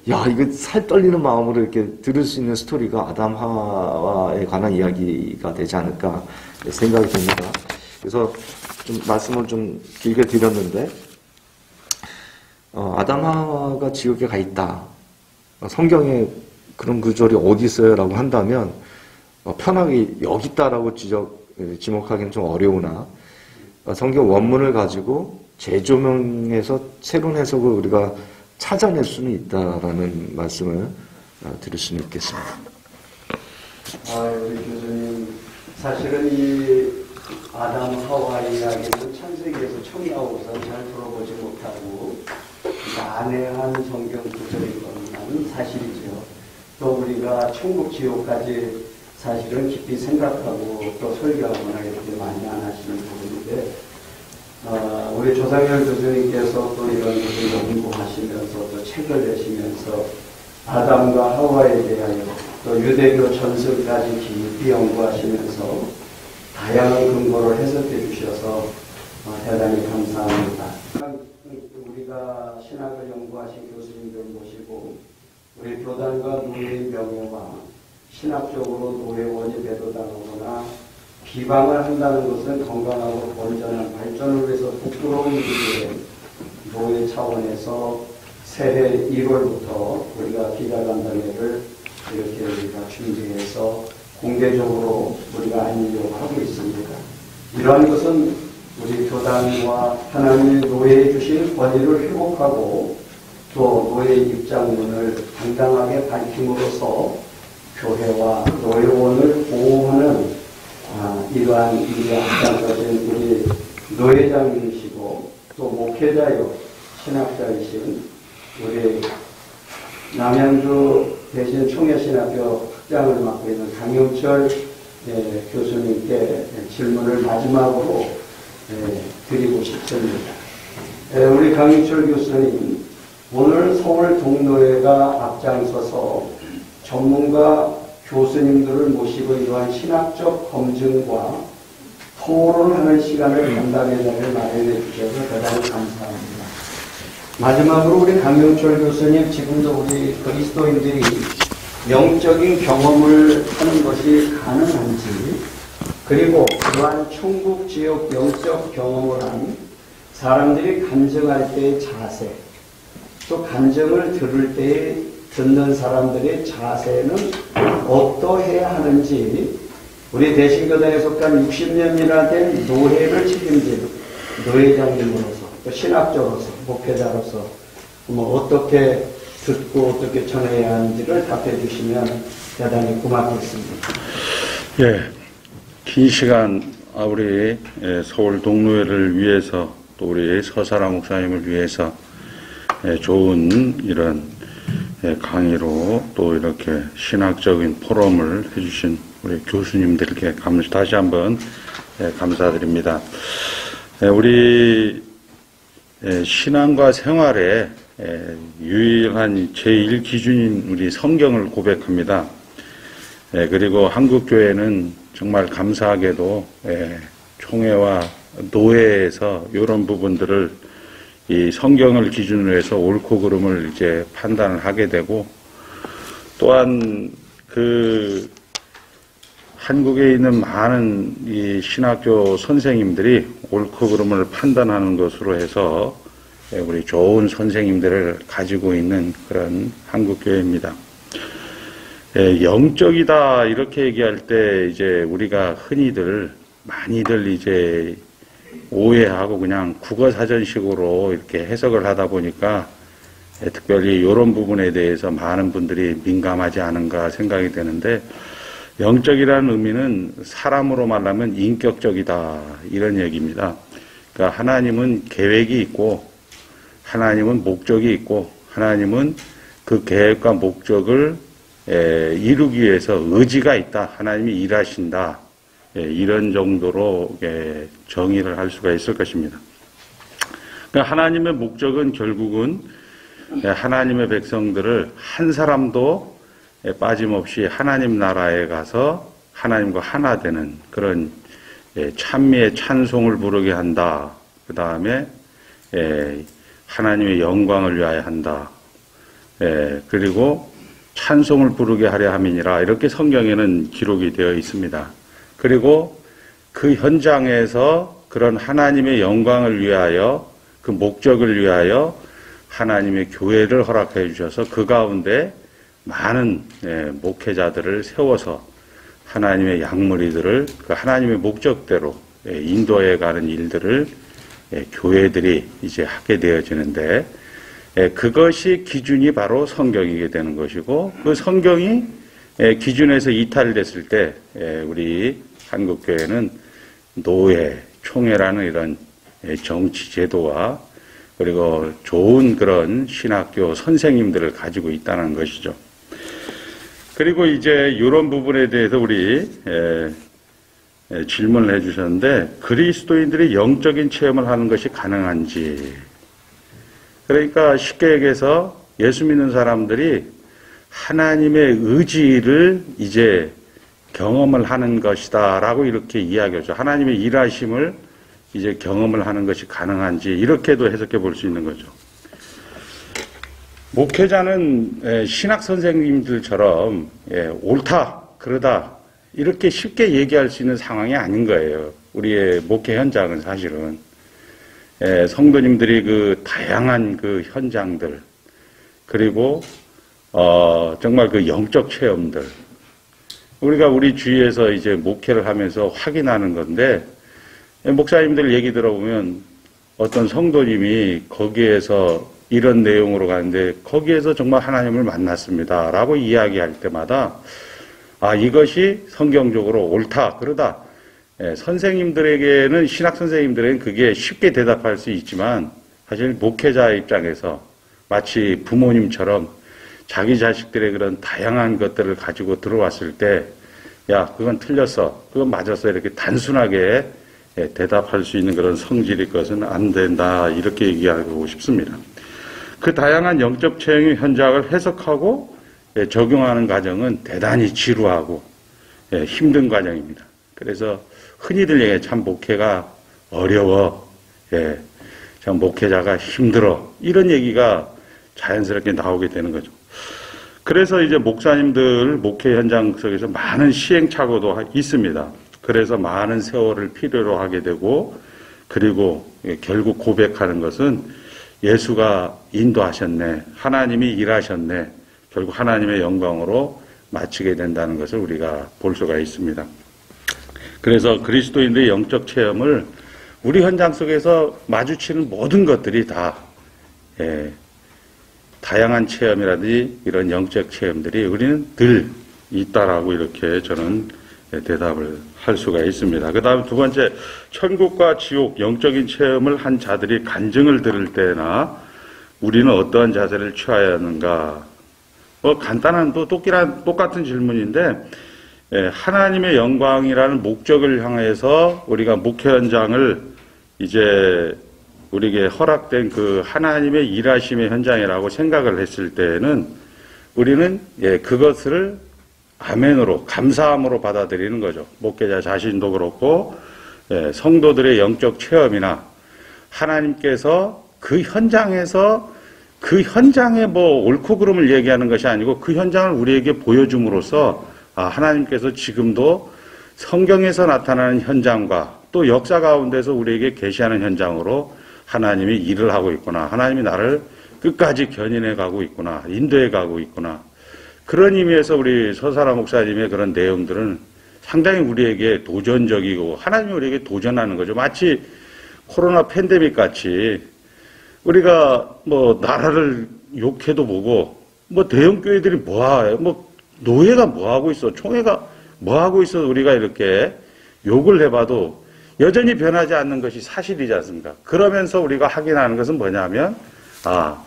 이거 살 떨리는 마음으로 이렇게 들을 수 있는 스토리가 아담 하와에 관한 이야기가 되지 않을까 생각이 듭니다. 그래서 좀 말씀을 좀 길게 드렸는데 아담 하와가 지옥에 가 있다. 성경에 그런 구절이 어디 있어요? 라고 한다면 편하게 여기 있다라고 지목하기는 좀 어려우나 성경 원문을 가지고 재조명해서 새로운 해석을 우리가 찾아낼 수는 있다라는 말씀을 드릴 수는 있겠습니다. 우리 교수님, 사실은 이 아담 하와 이야기는 창세기에서 처음 나오고서 잘 들어보지 못하고 난해한 성경 구절인 것은 사실이죠. 또 우리가 천국 지옥까지 사실은 깊이 생각하고 또 설교하거나 이렇게 많이 안 하시는 부분인데 우리 조상열 교수님께서 또 이런 것을 연구하시면서 또 책을 내시면서 아담과 하와에 대하여 또 유대교 전설까지 깊이 연구하시면서 다양한 근거를 해석해 주셔서 대단히 감사합니다. 우리가 신학을 연구하신 교수님들 모시고 우리 교단과 노예의 명예와 신학적으로 노예원이 배도당하거나 비방을 한다는 것은 건강하고 건전한 발전을 위해서 부끄러운 일인데 노예 차원에서 새해 1월부터 우리가 기자간담회를 이렇게 우리가 준비해서 공개적으로 우리가 알리려고 하고 있습니다. 이러한 것은 우리 교단과 하나님의 노예해 주신 권위를 회복하고 또 노예의 입장문을 당당하게 밝힘으로써 교회와 노예원을 보호하는 이러한 일에 앞장서신 우리 노회장님이시고 또 목회자요 신학자이신 우리 남양주 대신 총회신학교 학장을 맡고 있는 강용철 교수님께 질문을 마지막으로 드리고 싶습니다. 우리 강용철 교수님, 오늘 서울 동노회가 앞장서서 전문가 교수님들을 모시고 이러한 신학적 검증과 토론하는 시간을 간담회를 마련해 주셔서 대단히 감사합니다. 마지막으로 우리 강용철 교수님, 지금도 우리 그리스도인들이 영적인 경험을 하는 것이 가능한지, 그리고 그러한 천국 지옥 영적 경험을 한 사람들이 간증할 때의 자세, 또 간증을 들을 때의 듣는 사람들의 자세는 어떠해야 하는지 우리 대신교단에 속한 60년이나 된 노회를 책임진 노회장님으로서 또 신학자로서 목회자로서 어떻게 듣고 어떻게 전해야 하는지를 답해 주시면 대단히 고맙겠습니다. 예, 긴 시간 우리 서울 동노회를 위해서 또 우리 서사라 목사님을 위해서 좋은 이런 강의로 또 이렇게 신학적인 포럼을 해주신 우리 교수님들께 다시 한번 감사드립니다. 우리 신앙과 생활에 유일한 제1기준인 우리 성경을 고백합니다. 그리고 한국교회는 정말 감사하게도 총회와 노회에서 이런 부분들을 이 성경을 기준으로 해서 옳고 그름을 이제 판단을 하게 되고, 또한 그 한국에 있는 많은 이 신학교 선생님들이 옳고 그름을 판단하는 것으로 해서 우리 좋은 선생님들을 가지고 있는 그런 한국교회입니다. 영적이다 이렇게 얘기할 때 이제 우리가 많이들 이제 오해하고 그냥 국어사전식으로 이렇게 해석을 하다 보니까 특별히 이런 부분에 대해서 많은 분들이 민감하지 않은가 생각이 되는데, 영적이라는 의미는 사람으로 말하면 인격적이다, 이런 얘기입니다. 그러니까 하나님은 계획이 있고, 하나님은 목적이 있고, 하나님은 그 계획과 목적을 이루기 위해서 의지가 있다, 하나님이 일하신다, 이런 정도로 정의를 할 수가 있을 것입니다. 그러니까 하나님의 목적은 결국은 하나님의 백성들을 한 사람도 빠짐없이 하나님 나라에 가서 하나님과 하나 되는 그런 찬미의 찬송을 부르게 한다. 그 다음에 하나님의 영광을 위하여 한다. 그리고 찬송을 부르게 하려 함이니라. 이렇게 성경에는 기록이 되어 있습니다. 그리고 그 현장에서 그런 하나님의 영광을 위하여, 그 목적을 위하여 하나님의 교회를 허락해 주셔서 그 가운데 많은 목회자들을 세워서 하나님의 양무리들을 그 하나님의 목적대로 인도해 가는 일들을 교회들이 이제 하게 되어지는데, 그것이 기준이 바로 성경이게 되는 것이고, 그 성경이 기준에서 이탈됐을 때 우리 한국교회는 노회, 총회라는 이런 정치 제도와 그리고 좋은 그런 신학교 선생님들을 가지고 있다는 것이죠. 그리고 이제 이런 부분에 대해서 우리 질문을 해주셨는데, 그리스도인들이 영적인 체험을 하는 것이 가능한지. 그러니까 쉽게 얘기해서 예수 믿는 사람들이 하나님의 의지를 이제 경험을 하는 것이다 라고 이렇게 이야기하죠. 하나님의 일하심을 이제 경험을 하는 것이 가능한지, 이렇게도 해석해 볼 수 있는 거죠. 목회자는 신학 선생님들처럼 옳다, 그러다 이렇게 쉽게 얘기할 수 있는 상황이 아닌 거예요. 우리의 목회 현장은 사실은 성도님들이 그 다양한 그 현장들, 그리고 정말 그 영적 체험들, 우리가 우리 주위에서 이제 목회를 하면서 확인하는 건데, 목사님들 얘기 들어보면 어떤 성도님이 거기에서 이런 내용으로 가는데 거기에서 정말 하나님을 만났습니다 라고 이야기할 때마다, 아, 이것이 성경적으로 옳다, 그러다. 선생님들에게는, 신학 선생님들에게는 그게 쉽게 대답할 수 있지만, 사실 목회자 입장에서 마치 부모님처럼 자기 자식들의 그런 다양한 것들을 가지고 들어왔을 때, 야, 그건 틀렸어, 그건 맞았어, 이렇게 단순하게 대답할 수 있는 그런 성질의 것은 안 된다, 이렇게 얘기하고 싶습니다. 그 다양한 영적 체험의 현장을 해석하고 적용하는 과정은 대단히 지루하고 힘든 과정입니다. 그래서 흔히들 얘기해, 참 목회가 어려워, 참 목회자가 힘들어, 이런 얘기가 자연스럽게 나오게 되는 거죠. 그래서 이제 목사님들 목회 현장 속에서 많은 시행착오도 있습니다. 그래서 많은 세월을 필요로 하게 되고, 그리고 결국 고백하는 것은 예수가 인도하셨네, 하나님이 일하셨네, 결국 하나님의 영광으로 마치게 된다는 것을 우리가 볼 수가 있습니다. 그래서 그리스도인들의 영적 체험을 우리 현장 속에서 마주치는 모든 것들이 다 다양한 체험이라든지 이런 영적 체험들이 우리는 늘 있다라고 이렇게 저는 대답을 할 수가 있습니다. 그 다음 두 번째, 천국과 지옥, 영적인 체험을 한 자들이 간증을 들을 때나 우리는 어떠한 자세를 취해야 하는가? 간단한 또 똑같은 질문인데, 하나님의 영광이라는 목적을 향해서 우리가 목회 현장을 이제 우리에게 허락된 그 하나님의 일하심의 현장이라고 생각을 했을 때에는 우리는 그것을 아멘으로, 감사함으로 받아들이는 거죠. 목회자 자신도 그렇고 성도들의 영적 체험이나 하나님께서 그 현장에서 그 현장의 뭐 옳고 그름을 얘기하는 것이 아니고 그 현장을 우리에게 보여줌으로써, 아, 하나님께서 지금도 성경에서 나타나는 현장과 또 역사 가운데서 우리에게 계시하는 현장으로 하나님이 일을 하고 있구나, 하나님이 나를 끝까지 견인해 가고 있구나, 인도해 가고 있구나. 그런 의미에서 우리 서사라 목사님의 그런 내용들은 상당히 우리에게 도전적이고 하나님이 우리에게 도전하는 거죠. 마치 코로나 팬데믹 같이 우리가 뭐 나라를 욕해도 보고 뭐 대형 교회들이 뭐해, 뭐 노예가 뭐하고 있어, 총회가 뭐하고 있어, 우리가 이렇게 욕을 해봐도 여전히 변하지 않는 것이 사실이지 않습니까? 그러면서 우리가 확인하는 것은 뭐냐면, 아,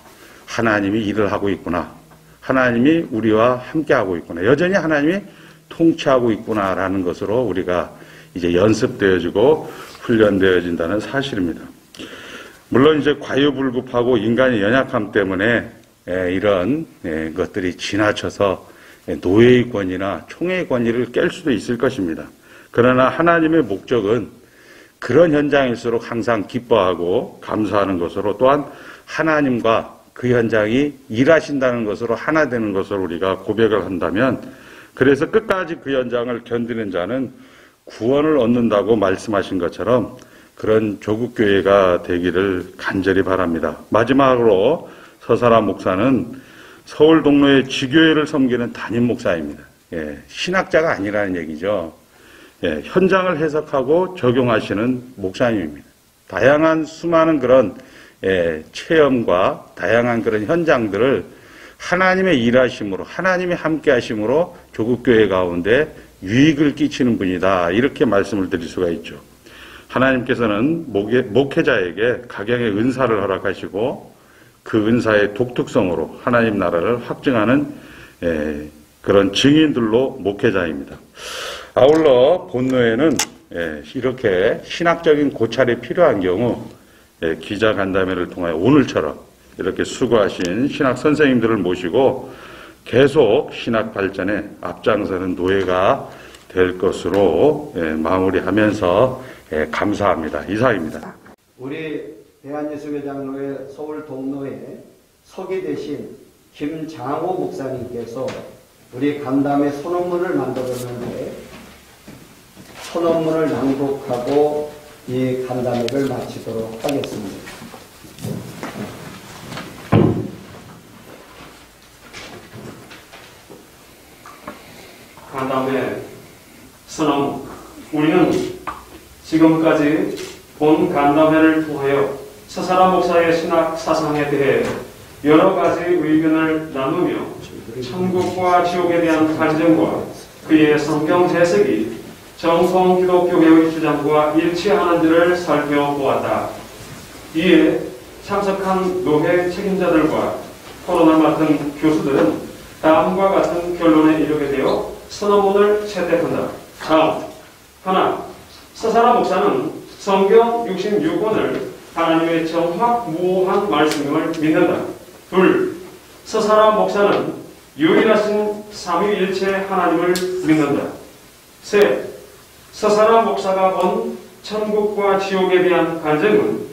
하나님이 일을 하고 있구나. 하나님이 우리와 함께 하고 있구나. 여전히 하나님이 통치하고 있구나라는 것으로 우리가 이제 연습되어지고 훈련되어진다는 사실입니다. 물론 이제 과유불급하고 인간의 연약함 때문에 이런 것들이 지나쳐서 노예의 권위나 총회의 권위를 깰 수도 있을 것입니다. 그러나 하나님의 목적은 그런 현장일수록 항상 기뻐하고 감사하는 것으로, 또한 하나님과 그 현장이 일하신다는 것으로 하나 되는 것으로 우리가 고백을 한다면, 그래서 끝까지 그 현장을 견디는 자는 구원을 얻는다고 말씀하신 것처럼 그런 조국교회가 되기를 간절히 바랍니다. 마지막으로 서사라 목사는 서울 동로의 지교회를 섬기는 담임 목사입니다. 신학자가 아니라는 얘기죠. 현장을 해석하고 적용하시는 목사님입니다. 다양한 수많은 그런 체험과 다양한 그런 현장들을 하나님의 일하심으로, 하나님의 함께 하심으로 조국교회 가운데 유익을 끼치는 분이다, 이렇게 말씀을 드릴 수가 있죠. 하나님께서는 목회자에게 각양의 은사를 허락하시고 그 은사의 독특성으로 하나님 나라를 확증하는 그런 증인들로 목회자입니다. 아울러 본노에는 이렇게 신학적인 고찰이 필요한 경우 기자간담회를 통하여 오늘처럼 이렇게 수고하신 신학 선생님들을 모시고 계속 신학 발전에 앞장서는 노예가 될 것으로 마무리하면서 감사합니다. 이상입니다. 우리 대한예수교장로회 서울 동로에 서기 되신 김장호 목사님께서 우리 간담회 선언문을 만들었는데, 선언문을 낭독하고 이 간담회를 마치도록 하겠습니다. 간담회 선언문. 우리는 지금까지 본 간담회를 통하여 서사라 목사의 신학 사상에 대해 여러 가지 의견을 나누며 천국과 지옥에 대한 간증과 그의 성경 재석이 정통 기독교계의 주장과 일치하는지를 살펴보았다. 이에 참석한 노회 책임자들과 토론을 맡은 교수들은 다음과 같은 결론에 이르게 되어 선언문을 채택한다. 다음, 하나, 서사라 목사는 성경 66권을 하나님의 정확무오한 말씀임을 믿는다. 둘, 서사라 목사는 유일하신 삼위일체 하나님을 믿는다. 셋, 서사라 목사가 본 천국과 지옥에 대한 간증은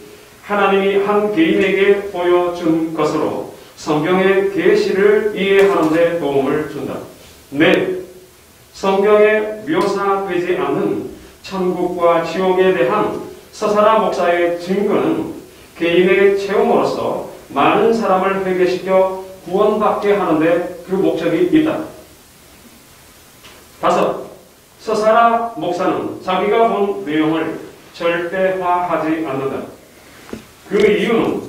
하나님이 한 개인에게 보여준 것으로 성경의 계시를 이해하는 데 도움을 준다. 넷, 성경에 묘사되지 않는 천국과 지옥에 대한 서사라 목사의 증거는 개인의 체험으로서 많은 사람을 회개시켜 구원받게 하는데 그 목적이 있다. 다섯, 서사라 목사는 자기가 본 내용을 절대화하지 않는다. 그 이유는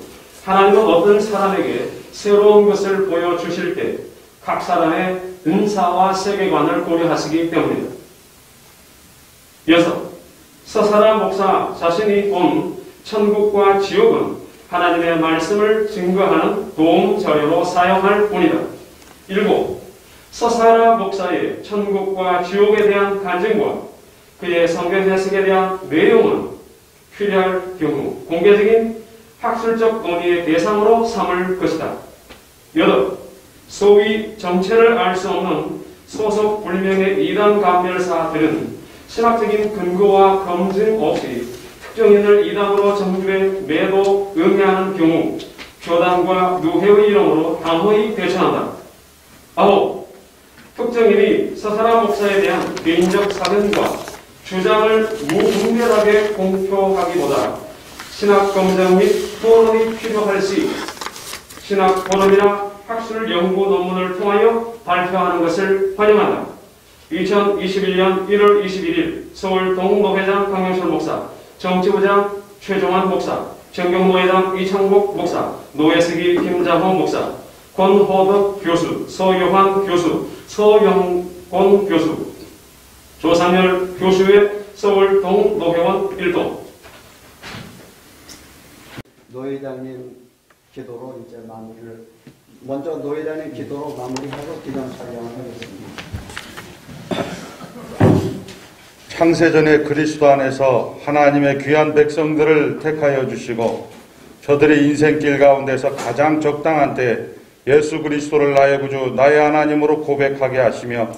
하나님은 어떤 사람에게 새로운 것을 보여주실 때 각 사람의 은사와 세계관을 고려하시기 때문이다. 여섯, 서사라 목사 자신이 본 천국과 지옥은 하나님의 말씀을 증거하는 도움 자료로 사용할 뿐이다. 일곱, 서사라 목사의 천국과 지옥에 대한 간증과 그의 성경 해석에 대한 내용은 필요할 경우 공개적인 학술적 논의의 대상으로 삼을 것이다. 여덟, 소위 정체를 알 수 없는 소속 불명의 이단 감별사들은 신학적인 근거와 검증 없이 특정인을 이단으로 정부에 매도 응해하는 경우 교단과 누회의 이름으로 단호히 대처한다. 아홉, 특정인이 서사라 목사에 대한 개인적 사견과 주장을 무분별하게 공표하기보다 신학 검증 및 토론이 필요할 시 신학 토론이나 학술 연구 논문을 통하여 발표하는 것을 환영한다. 2021년 1월 21일 서울 동노회장 강영철 목사, 정치부장 최종환 목사, 정경노회당 이창복 목사, 노예스기 김자호 목사, 권호덕 교수, 서요환 교수, 서영권 교수, 조상열 교수의 서울 동노회원 1동. 노회장님 기도로 이제 마무리를, 먼저 노회장님 기도로 마무리하고 기념 촬영을 하겠습니다. 창세전에 그리스도 안에서 하나님의 귀한 백성들을 택하여 주시고 저들의 인생길 가운데서 가장 적당한 때 예수 그리스도를 나의 구주 나의 하나님으로 고백하게 하시며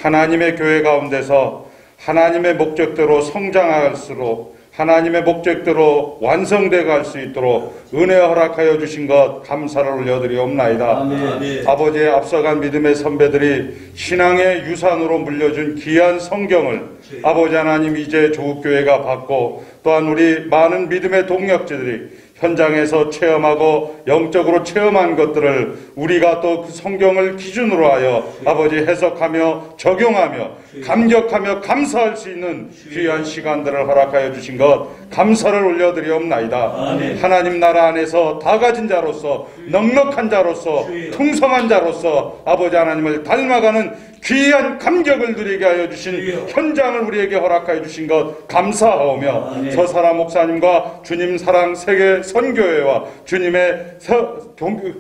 하나님의 교회 가운데서 하나님의 목적대로 성장할수록 하나님의 목적대로 완성되어 갈 수 있도록 은혜 허락하여 주신 것 감사를 올려드리옵나이다. 아멘. 아버지의 앞서간 믿음의 선배들이 신앙의 유산으로 물려준 귀한 성경을 아버지 하나님 이제 조국교회가 받고 또한 우리 많은 믿음의 동역자들이 현장에서 체험하고 영적으로 체험한 것들을 우리가 또 그 성경을 기준으로 하여 아버지 해석하며 적용하며 감격하며 감사할 수 있는 귀한 시간들을 허락하여 주신 것 감사를 올려드리옵나이다. 하나님 나라 안에서 다 가진 자로서 넉넉한 자로서 풍성한 자로서 아버지 하나님을 닮아가는 귀한 감격을 누리게 하여 주신 현장을 우리에게 허락하여 주신 것 감사하오며 서사라 목사님과 주님 사랑 세계 선교회와 주님의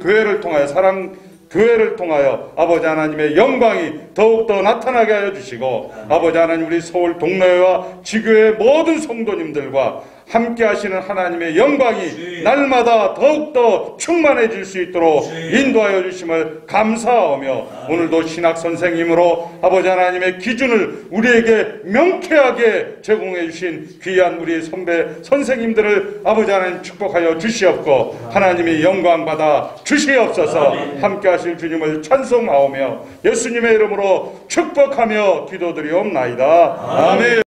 교회를 통하여 사랑 교회를 통하여 아버지 하나님의 영광이 더욱더 나타나게 하여 주시고 아버지 하나님 우리 서울 동노회와 지교의 모든 성도님들과 함께 하시는 하나님의 영광이 날마다 더욱더 충만해질 수 있도록 인도하여 주심을 감사하며 오늘도 신학 선생님으로 아버지 하나님의 기준을 우리에게 명쾌하게 제공해 주신 귀한 우리 선배 선생님들을 아버지 하나님 축복하여 주시옵고 하나님의 영광 받아 주시옵소서. 함께 하실 주님을 찬송하오며 예수님의 이름으로 축복하며 기도드리옵나이다. 아멘.